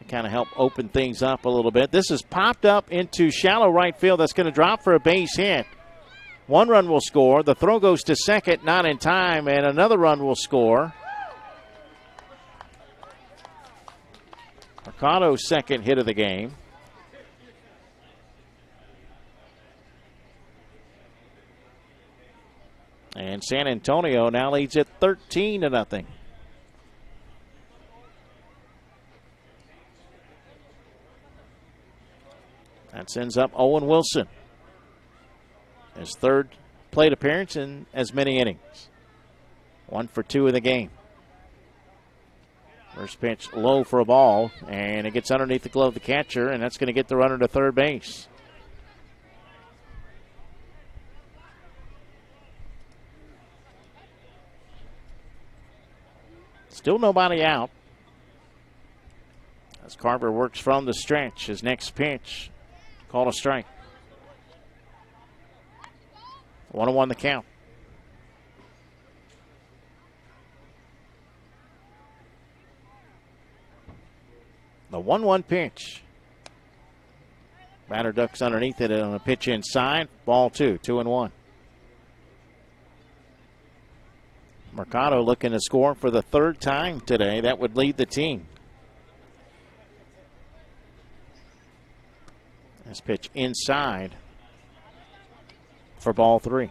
To kind of help open things up a little bit. This is popped up into shallow right field. That's going to drop for a base hit. 1 run will score. The throw goes to second, not in time, and another run will score. Mercado's second hit of the game. And San Antonio now leads it 13-0. That sends up Owen Wilson. His third plate appearance in as many innings. 1 for 2 in the game. First pitch low for a ball, and it gets underneath the glove of the catcher, and that's going to get the runner to third base. Still nobody out. As Carver works from the stretch, his next pitch, called a strike. 1-1 the count. The 1-1 pitch. Batter ducks underneath it on a pitch inside. Ball 2, 2-1. Mercado looking to score for the 3rd time today. That would lead the team. This pitch inside for ball 3.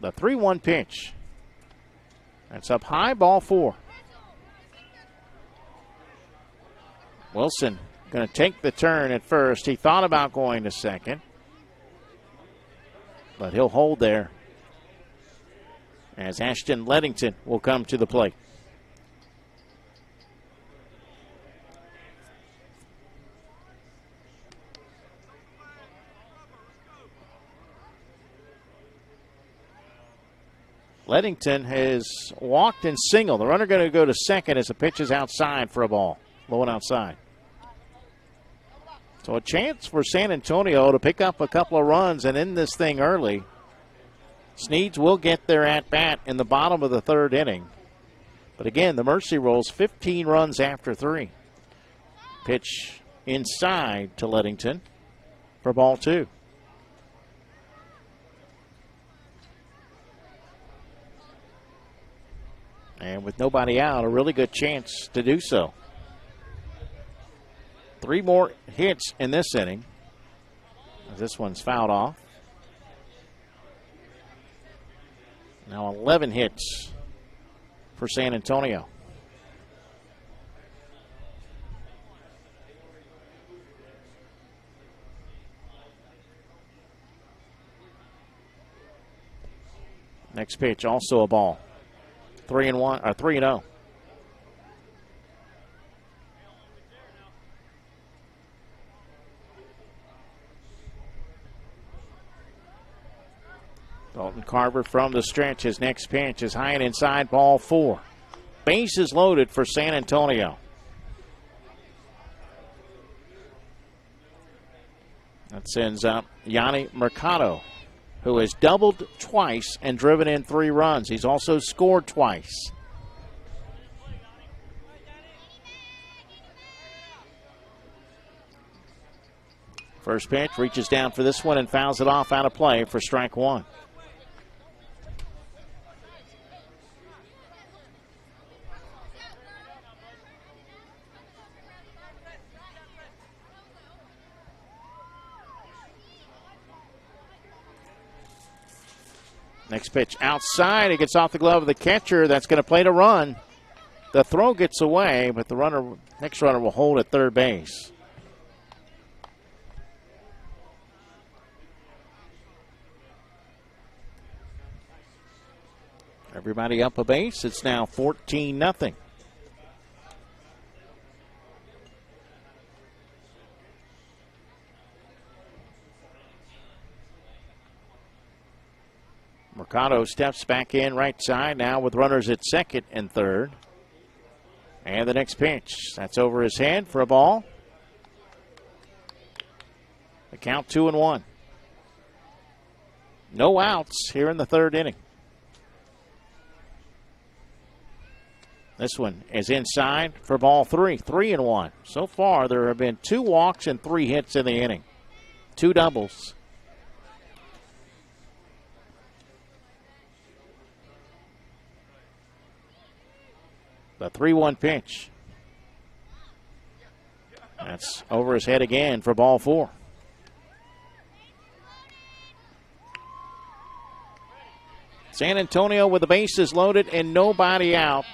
The 3-1 pitch. That's up high, ball 4. Wilson going to take the turn at first. He thought about going to second, but he'll hold there as Ashton Lettington will come to the plate. Lettington has walked and singled. The runner going to go to second as the pitch is outside for a ball. Low and outside. So a chance for San Antonio to pick up a couple of runs and end this thing early. Sneads will get their at-bat in the bottom of the 3rd inning. But again, the Mercy rolls 15 runs after 3. Pitch inside to Lettington for ball 2. And with nobody out, a really good chance to do so. 3 more hits in this inning. This one's fouled off. Now 11 hits for San Antonio. Next pitch, also a ball. 3-1 or 3-0. Dalton Carver from the stretch. His next pitch is high and inside, ball 4. Bases loaded for San Antonio. That sends up Yanni Mercado, who has doubled twice and driven in 3 runs. He's also scored twice. First pitch reaches down for this one and fouls it off out of play for strike 1. Next pitch outside. It gets off the glove of the catcher. That's going to play to run. The throw gets away, but the next runner will hold at third base. Everybody up a base. It's now 14-0. Mercado steps back in right side now with runners at second and third. And the next pitch. That's over his head for a ball. The count 2-1. No outs here in the 3rd inning. This one is inside for ball 3. 3-1. So far there have been 2 walks and 3 hits in the inning. 2 doubles. The 3-1 pitch. That's over his head again for ball 4. San Antonio with the bases loaded and nobody out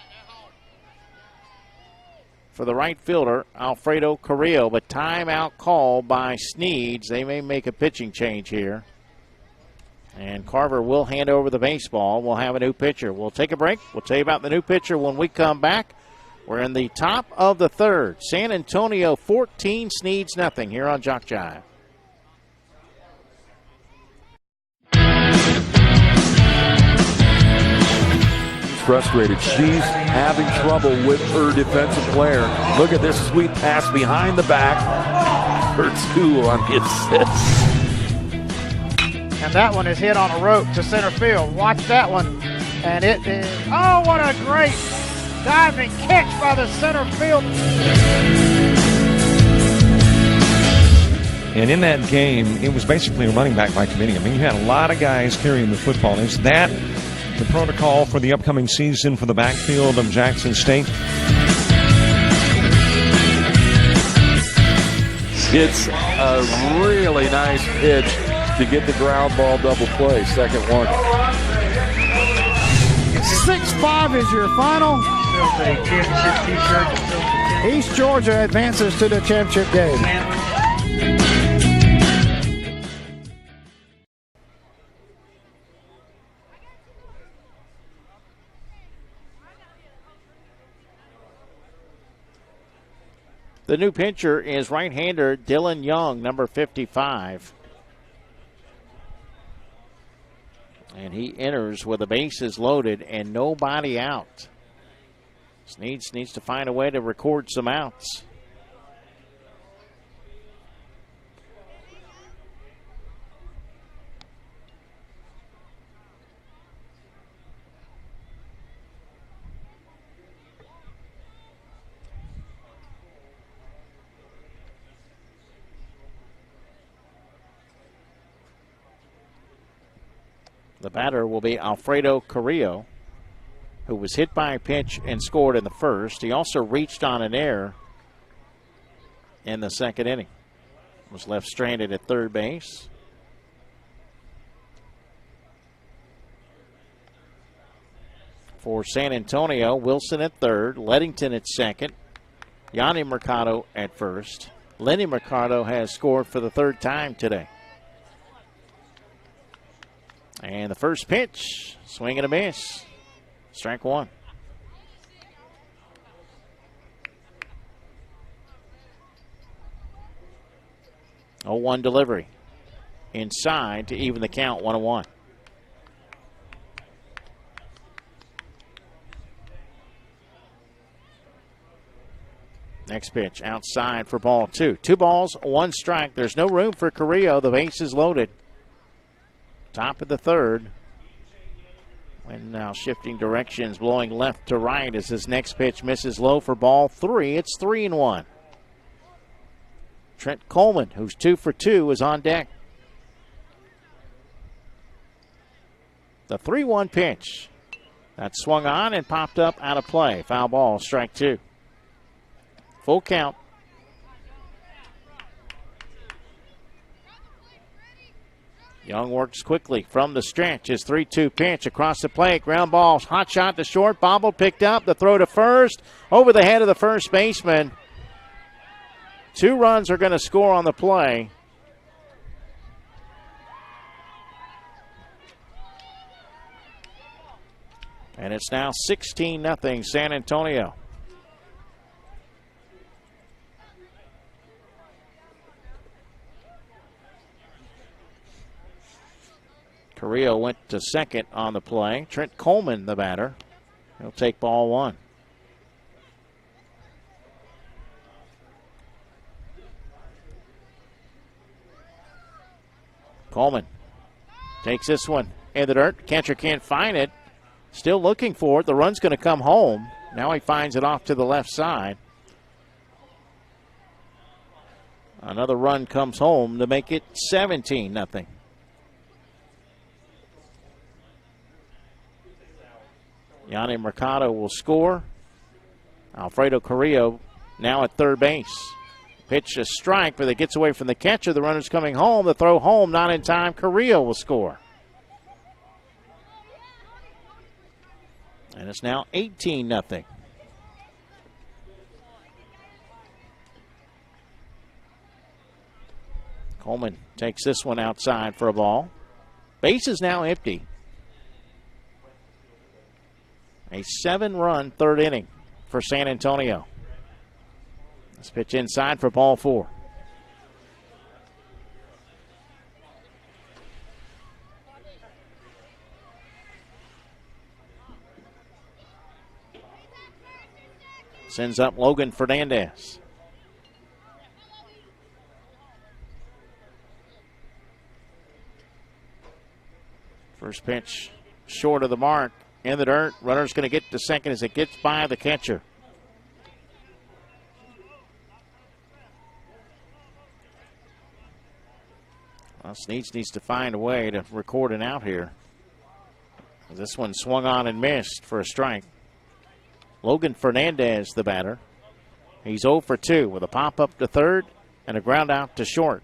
for the right fielder, Alfredo Carrillo. But timeout called by Sneads. They may make a pitching change here. And Carver will hand over the baseball. We'll have a new pitcher. We'll take a break. We'll tell you about the new pitcher when we come back. We're in the top of the 3rd. San Antonio 14, Sneads nothing here on Jock Jive. Frustrated. She's having trouble with her defensive player. Look at this sweet pass behind the back for 2 on his 6. And that one is hit on a rope to center field. Watch that one. And it is, oh, what a great diving catch by the center field. And in that game, it was basically a running back by committee. I mean, you had a lot of guys carrying the football. It's that the protocol for the upcoming season for the backfield of Jackson State. It's a really nice pitch to get the ground ball double play. Second one. 6-5 is your final. East Georgia advances to the championship game. The new pitcher is right-hander Dylan Young, number 55. And he enters with the bases loaded and nobody out. Sneads needs to find a way to record some outs. The batter will be Alfredo Carrillo, who was hit by a pitch and scored in the first. He also reached on an error in the second inning. Was left stranded at third base. For San Antonio, Wilson at third, Leddington at second, Yanni Mercado at first. Lenny Mercado has scored for the third time today. And the first pitch, swing and a miss. Strike one. Oh, 1 delivery. Inside to even the count, 1-1. Next pitch, outside for ball 2. 2 balls, 1 strike. There's no room for Carrillo. The base is loaded. Top of the third. And now shifting directions, blowing left to right as his next pitch misses low for ball 3. It's 3-1. Trent Coleman, who's 2 for 2, is on deck. The 3-1 pitch. That swung on and popped up out of play. Foul ball, strike 2. Full count. Young works quickly from the stretch. His 3-2 pitch across the plate. Ground ball, hot shot to short. Bobble picked up. The throw to first. Over the head of the first baseman. 2 runs are going to score on the play. And it's now 16-0 San Antonio. Carrillo went to second on the play. Trent Coleman, the batter. He'll take ball 1. Coleman takes this one in the dirt. Catcher can't find it. Still looking for it. The run's going to come home. Now he finds it off to the left side. Another run comes home to make it 17-0. Yanni Mercado will score. Alfredo Carrillo now at third base. Pitch a strike, but it gets away from the catcher. The runner's coming home. The throw home, not in time. Carrillo will score. And it's now 18-0. Coleman takes this one outside for a ball. Base is now empty. A 7-run third inning for San Antonio. This pitch inside for ball 4. Sends up Logan Fernandez. First pitch short of the mark. In the dirt. Runner's going to get to second as it gets by the catcher. Well, Sneads needs to find a way to record an out here. This one swung on and missed for a strike. Logan Fernandez, the batter. He's 0 for 2 with a pop up to third and a ground out to short.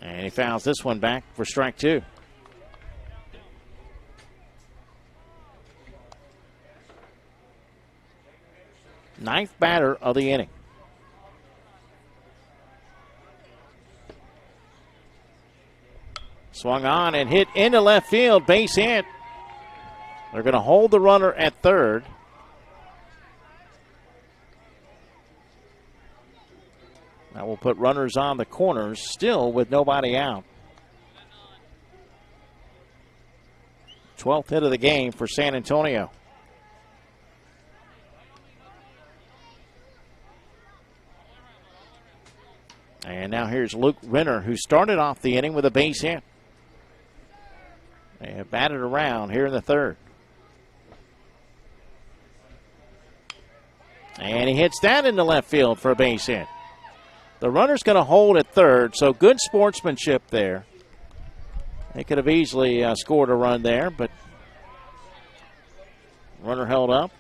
And he fouls this one back for strike 2. Ninth batter of the inning. Swung on and hit into left field, base hit. They're going to hold the runner at third. That will put runners on the corners, still with nobody out. 12th hit of the game for San Antonio. And now here's Luke Renner, who started off the inning with a base hit. They have batted around here in the third. And he hits that into left field for a base hit. The runner's going to hold at third, so good sportsmanship there. They could have easily scored a run there, but runner held up.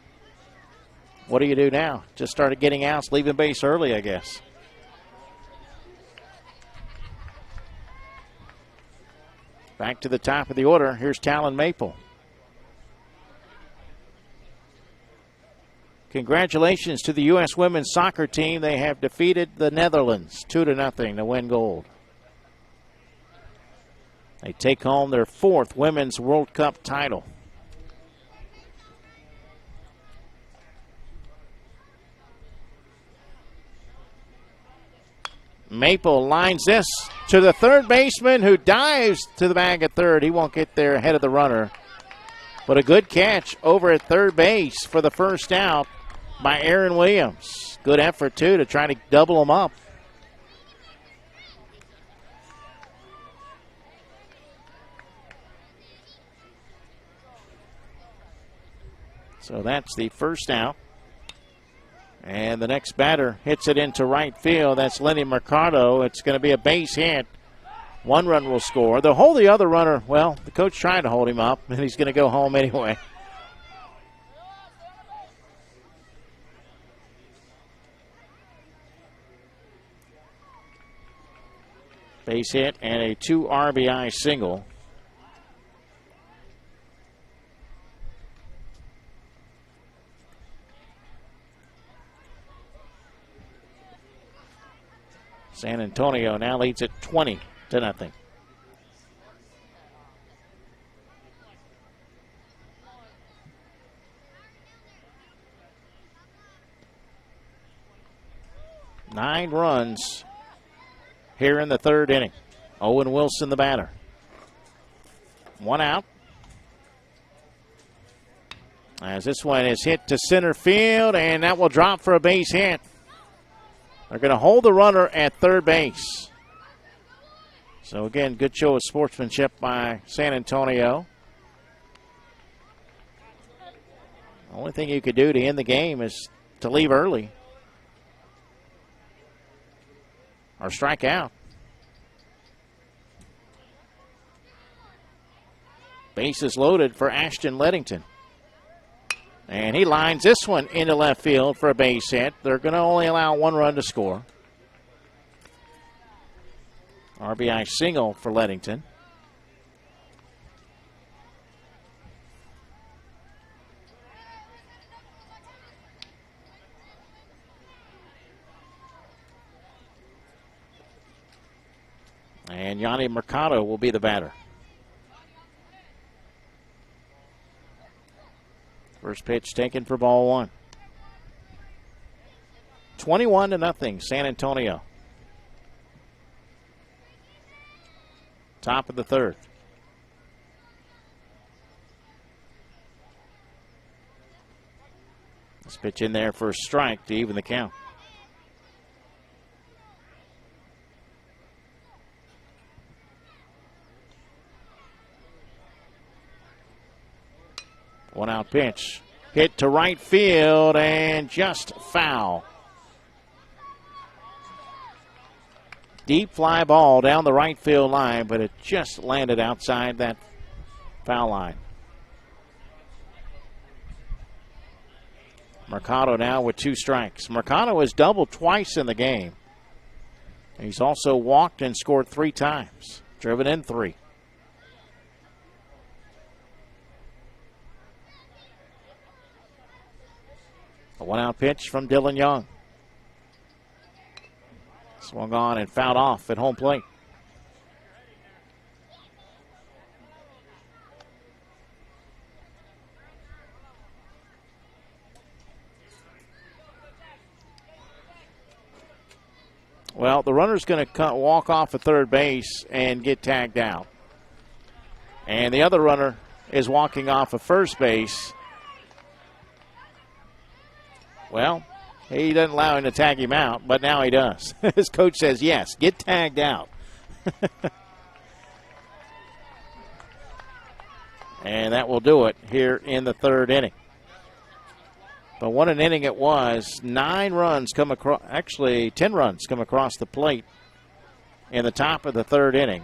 What do you do now? Just started getting outs, leaving base early, I guess. Back to the top of the order. Here's Talon Maple. Congratulations to the U.S. women's soccer team. They have defeated the Netherlands 2-0 to win gold. They take home their 4th Women's World Cup title. Maple lines this to the third baseman, who dives to the bag at third. He won't get there ahead of the runner. But a good catch over at third base for the first out by Aaron Williams. Good effort, too, to try to double him up. So that's the first out. And the next batter hits it into right field. That's Lenny Mercado. It's going to be a base hit. 1 run will score. They'll hold the other runner. Well, the coach tried to hold him up, and he's going to go home anyway. Base hit and a 2 RBI single. San Antonio now leads it 20-0. Nine runs here in the third inning. Owen Wilson, the batter. 1 out. As this one is hit to center field, and that will drop for a base hit. They're going to hold the runner at third base. So, again, good show of sportsmanship by San Antonio. The only thing you could do to end the game is to leave early or strike out. Bases loaded for Ashton Leddington. And he lines this one into left field for a base hit. They're going to only allow 1 run to score. RBI single for Leddington. And Yanni Mercado will be the batter. First pitch taken for ball 1. 21-0, San Antonio. Top of the third. This pitch in there for a strike to even the count. One out pitch. Hit to right field and just foul. Deep fly ball down the right field line, but it just landed outside that foul line. Mercado now with 2 strikes. Mercado has doubled twice in the game. He's also walked and scored 3 times, driven in 3. A 1-out pitch from Dylan Young. Swung on and fouled off at home plate. Well, the runner's going to walk off at third base and get tagged out. And the other runner is walking off of first base. Well, he doesn't allow him to tag him out, but now he does. His coach says, yes, get tagged out. And that will do it here in the 3rd inning. But what an inning it was. 9 runs come across, actually 10 runs come across the plate in the top of the 3rd inning.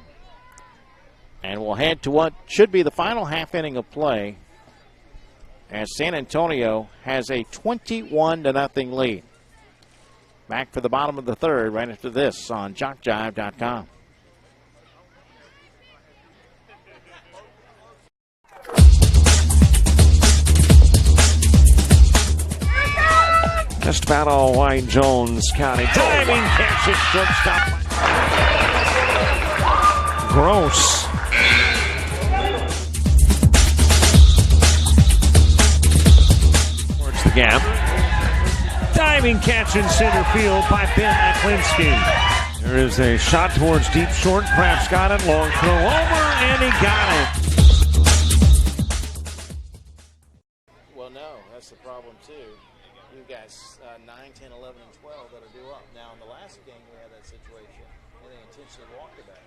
And we'll head to what should be the final half inning of play as San Antonio has a 21-0 lead. Back for the bottom of the 3rd right after this on JockJive.com. Just about all White Jones County. Diving catch at shortstop. Gross. Towards the gap. Diving catch in center field by Ben Aklinski. There is a shot towards deep short. Kraft's got it. Long throw over, and he got it. Well, no, that's the problem, too. You've got 9, 10, 11, and 12 that are due up. Now, in the last game, we had that situation, and they intentionally walked it back.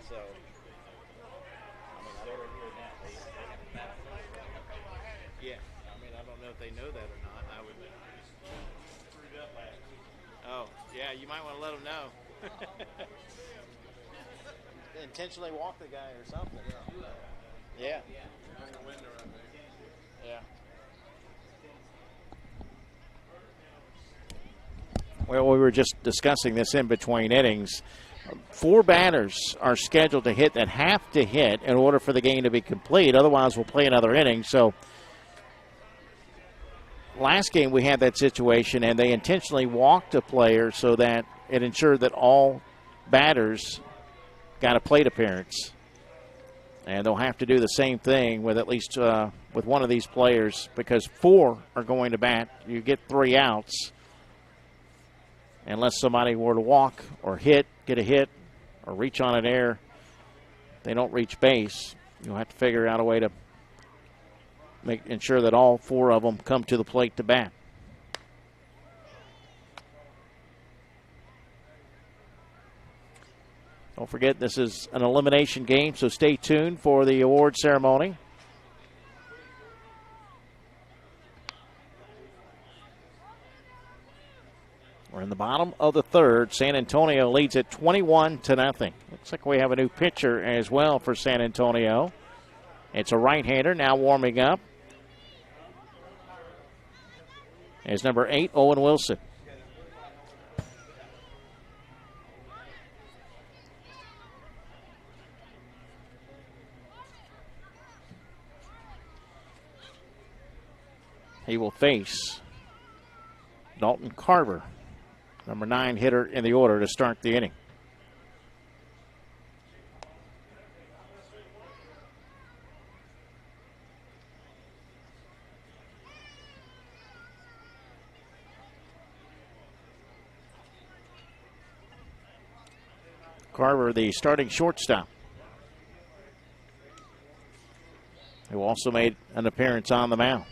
So, I mean, I never hear that. Yeah, I mean, I don't know if they know that or not. I would. Oh, yeah, you might want to let them know. Intentionally walk the guy or something. Yeah. Yeah. Well, we were just discussing this in between innings. 4 batters are scheduled to hit that have to hit in order for the game to be complete. Otherwise, we'll play another inning. So last game we had that situation, and they intentionally walked a player so that it ensured that all batters got a plate appearance. And they'll have to do the same thing with at least with one of these players because 4 are going to bat. You get 3 outs. Unless somebody were to walk or get a hit, or reach on an error, they don't reach base. You'll have to figure out a way to ensure that all 4 of them come to the plate to bat. Don't forget, this is an elimination game, so stay tuned for the award ceremony. We're in the bottom of the 3rd. San Antonio leads it 21-0. Looks like we have a new pitcher as well for San Antonio. It's a right-hander now warming up. It's number 8, Owen Wilson. He will face Dalton Carver, number 9 hitter in the order to start the inning. Carver, the starting shortstop, who also made an appearance on the mound.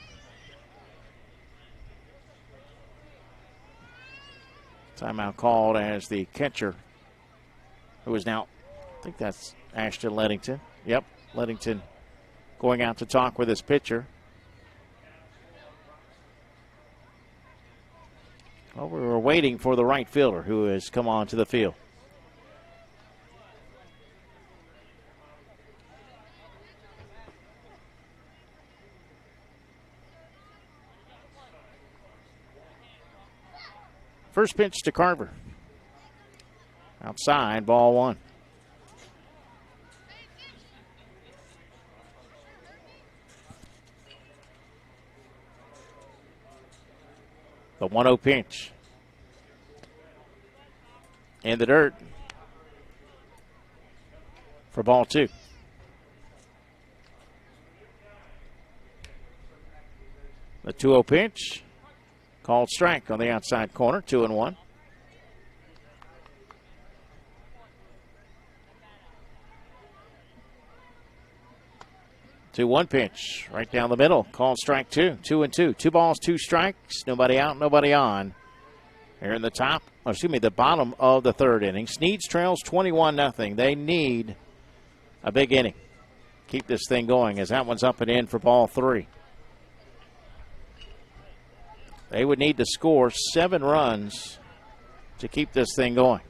Timeout called as the catcher, who is now, I think that's Ashton Lettington. Yep, Lettington going out to talk with his pitcher. Well, we were waiting for the right fielder who has come on to the field. First pitch to Carver. Outside, ball one. The 1-0 pitch. In the dirt for ball two. The 2-0 pitch. Called strike on the outside corner, 2-1. Two one pitch right down the middle. Called strike two. 2-2. 2 balls, 2 strikes. Nobody out, nobody on. Here in the bottom of the third inning. Sneads trails 21-0. They need a big inning. Keep this thing going as that one's up and in for ball 3. They would need to score 7 runs to keep this thing going.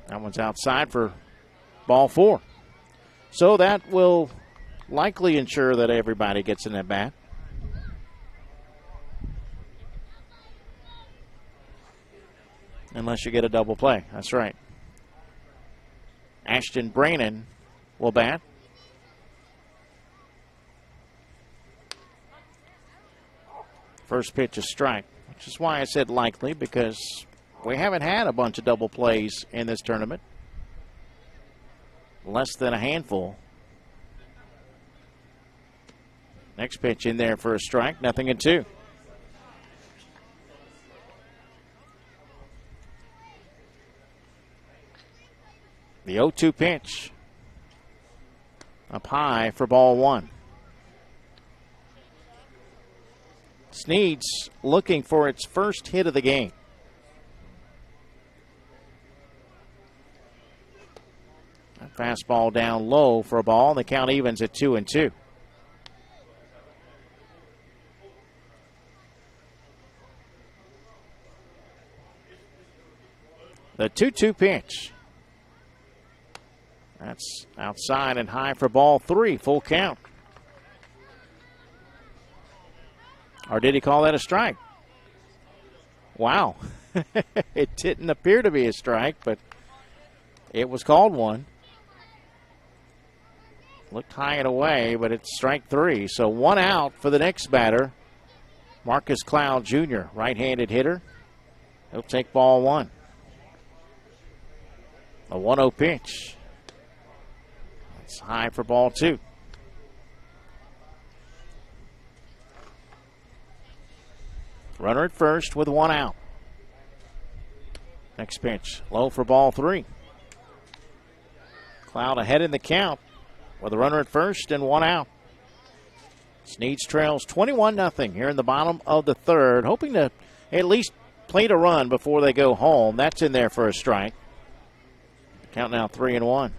That one's outside for ball 4. So that will likely ensure that everybody gets in at bat. Unless you get a double play. That's right. Ashton Brannon will bat. First pitch is strike, which is why I said likely, because we haven't had a bunch of double plays in this tournament. Less than a handful. Next pitch in there for a strike, 0-2. The 0-2 pitch. Up high for ball 1. Sneads looking for its first hit of the game. A fastball down low for a ball. The count evens at 2-2. The 2-2 pitch. That's outside and high for ball 3. Full count. Or did he call that a strike? Wow. It didn't appear to be a strike, but it was called one. Looked high and away, but it's strike 3. So 1 out for the next batter. Marcus Cloud Jr., right-handed hitter. He'll take ball 1. A 1-0 pitch. It's high for ball 2. Runner at first with 1 out. Next pitch, low for ball 3. Cloud ahead in the count with a runner at first and 1 out. Sneads trails 21-0 here in the bottom of the third, hoping to at least plate a run before they go home. That's in there for a strike. Count now 3-1.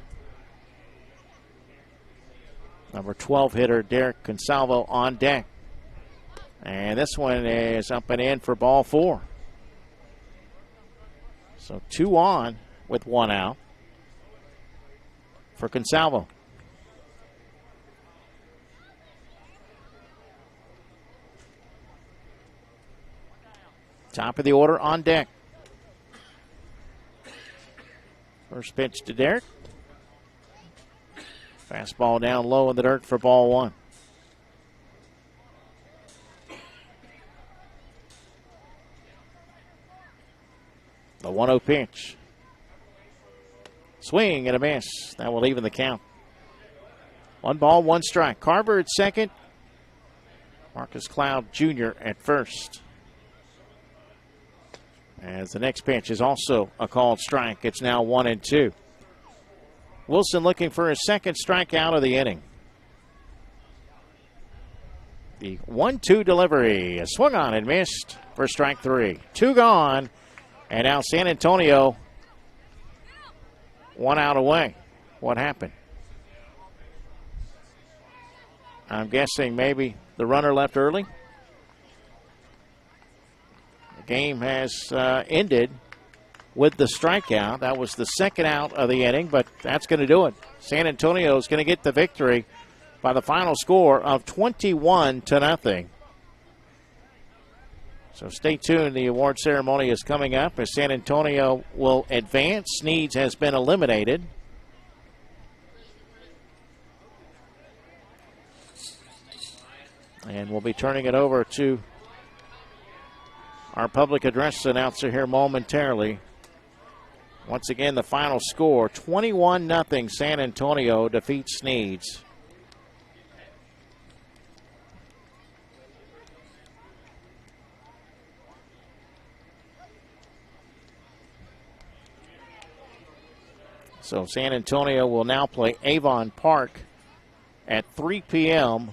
Number 12 hitter Derek Consalvo on deck. And this one is up and in for ball 4. So 2 on with 1 out for Consalvo. Top of the order on deck. First pitch to Derek. Fastball down low in the dirt for ball 1. The 1-0 pitch. Swing and a miss. That will even the count. 1 ball, 1 strike. Carver at second. Marcus Cloud Jr. at first. As the next pitch is also a called strike. It's now 1-2. Wilson looking for his second strikeout of the inning. The 1-2 delivery. A swung on and missed for strike 3. 2 gone. And now San Antonio 1 out away. What happened? I'm guessing maybe the runner left early. The game has ended with the strikeout. That was the second out of the inning, but that's going to do it. San Antonio is going to get the victory by the final score of 21-0. So stay tuned. The award ceremony is coming up as San Antonio will advance. Sneads has been eliminated. And we'll be turning it over to our public address announcer here momentarily. Once again, the final score, 21-0 San Antonio defeats Sneads. So San Antonio will now play Avon Park at 3 p.m.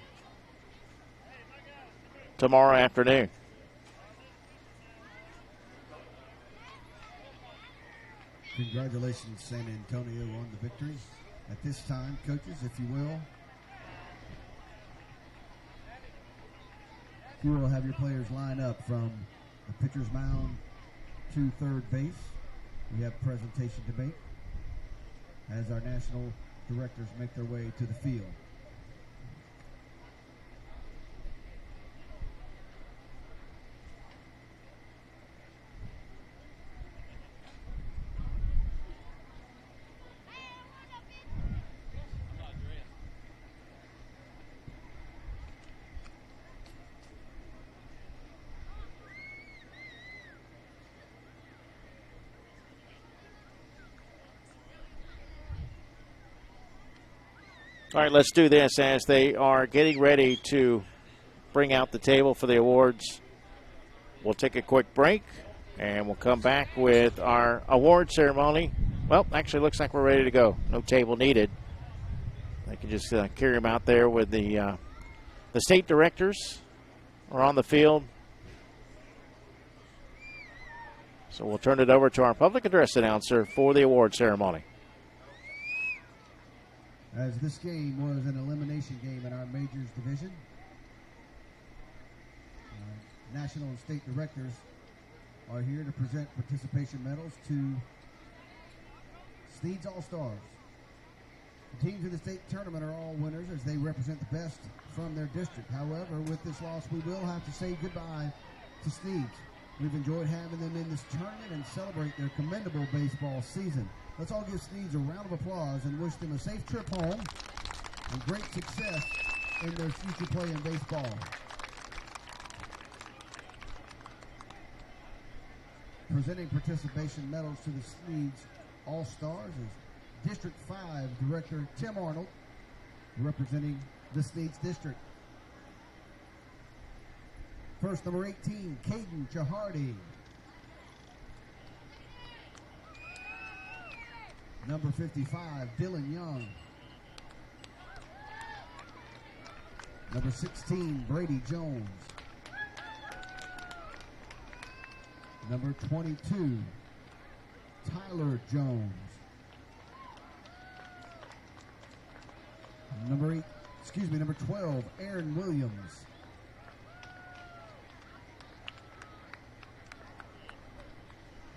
tomorrow afternoon. Congratulations, San Antonio, on the victory. At this time, coaches, if you will have your players line up from the pitcher's mound to third base. We have a presentation to make as our national directors make their way to the field. All right, let's do this as they are getting ready to bring out the table for the awards. We'll take a quick break, and we'll come back with our award ceremony. Well, actually, looks like we're ready to go. No table needed. They can just carry them out there with the state directors are on the field. So we'll turn it over to our public address announcer for the award ceremony. As this game was an elimination game in our majors division, national and state directors are here to present participation medals to Sneads All-Stars. The teams in the state tournament are all winners as they represent the best from their district. However, with this loss, we will have to say goodbye to Sneads. We've enjoyed having them in this tournament and celebrate their commendable baseball season. Let's all give Sneads a round of applause and wish them a safe trip home and great success in their future play in baseball. Presenting participation medals to the Sneads All-Stars is District 5 Director Tim Arnold, representing the Sneads District. First, number 18, Caden Chahardy. Number 55, Dylan Young. Number 16, Brady Jones. Number 22, Tyler Jones. Number 12, Aaron Williams.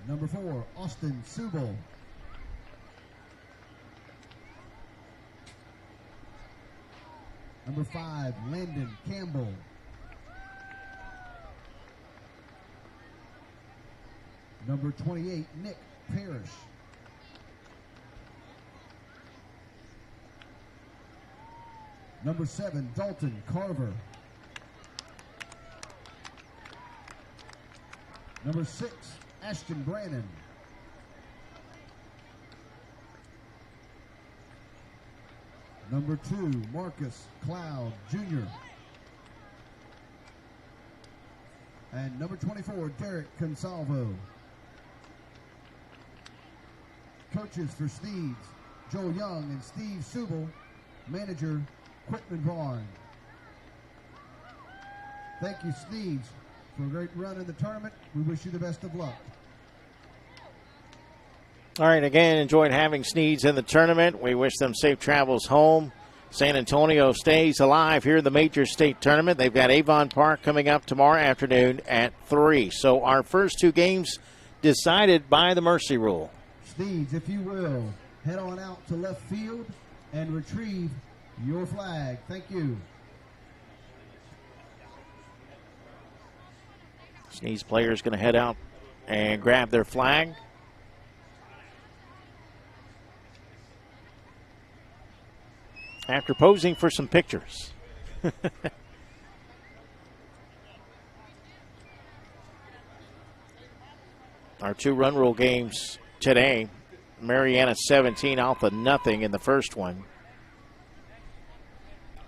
Number 4, Austin Subel. Number 5, Landon Campbell. Number 28, Nick Parrish. Number 7, Dalton Carver. Number 6, Ashton Brannon. Number 2, Marcus Cloud Jr. And number 24, Derek Consalvo. Coaches for Sneads, Joe Young and Steve Subel. Manager, Quitman Vaughn. Thank you, Sneads, for a great run in the tournament. We wish you the best of luck. All right, again, enjoyed having Sneads in the tournament. We wish them safe travels home. San Antonio stays alive here in the major state tournament. They've got Avon Park coming up tomorrow afternoon at 3. So our first two games decided by the mercy rule. Sneads, if you will, head on out to left field and retrieve your flag. Thank you. Sneads players going to head out and grab their flag. After posing for some pictures. Our 2-run rule games today. Mariana 17, Alpha nothing in the first one.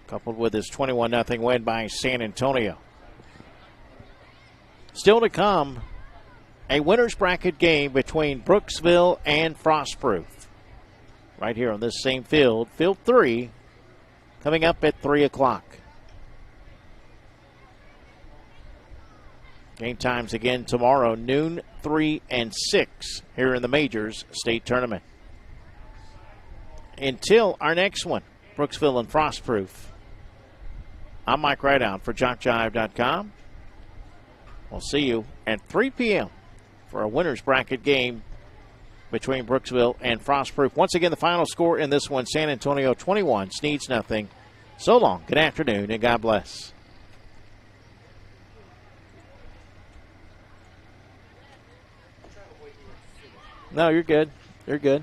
Coupled with his 21-0 win by San Antonio. Still to come, a winner's bracket game between Brooksville and Frostproof. Right here on this same field. Field 3, coming up at 3 o'clock. Game times again tomorrow, noon, 3, and 6 here in the Majors State Tournament. Until our next one, Brooksville and Frostproof. I'm Mike Rideout for JockJive.com. We'll see you at 3 p.m. for a winner's bracket game between Brooksville and Frostproof. Once again, the final score in this one, San Antonio 21, Sneads nothing. So long, good afternoon, and God bless. No, you're good. You're good.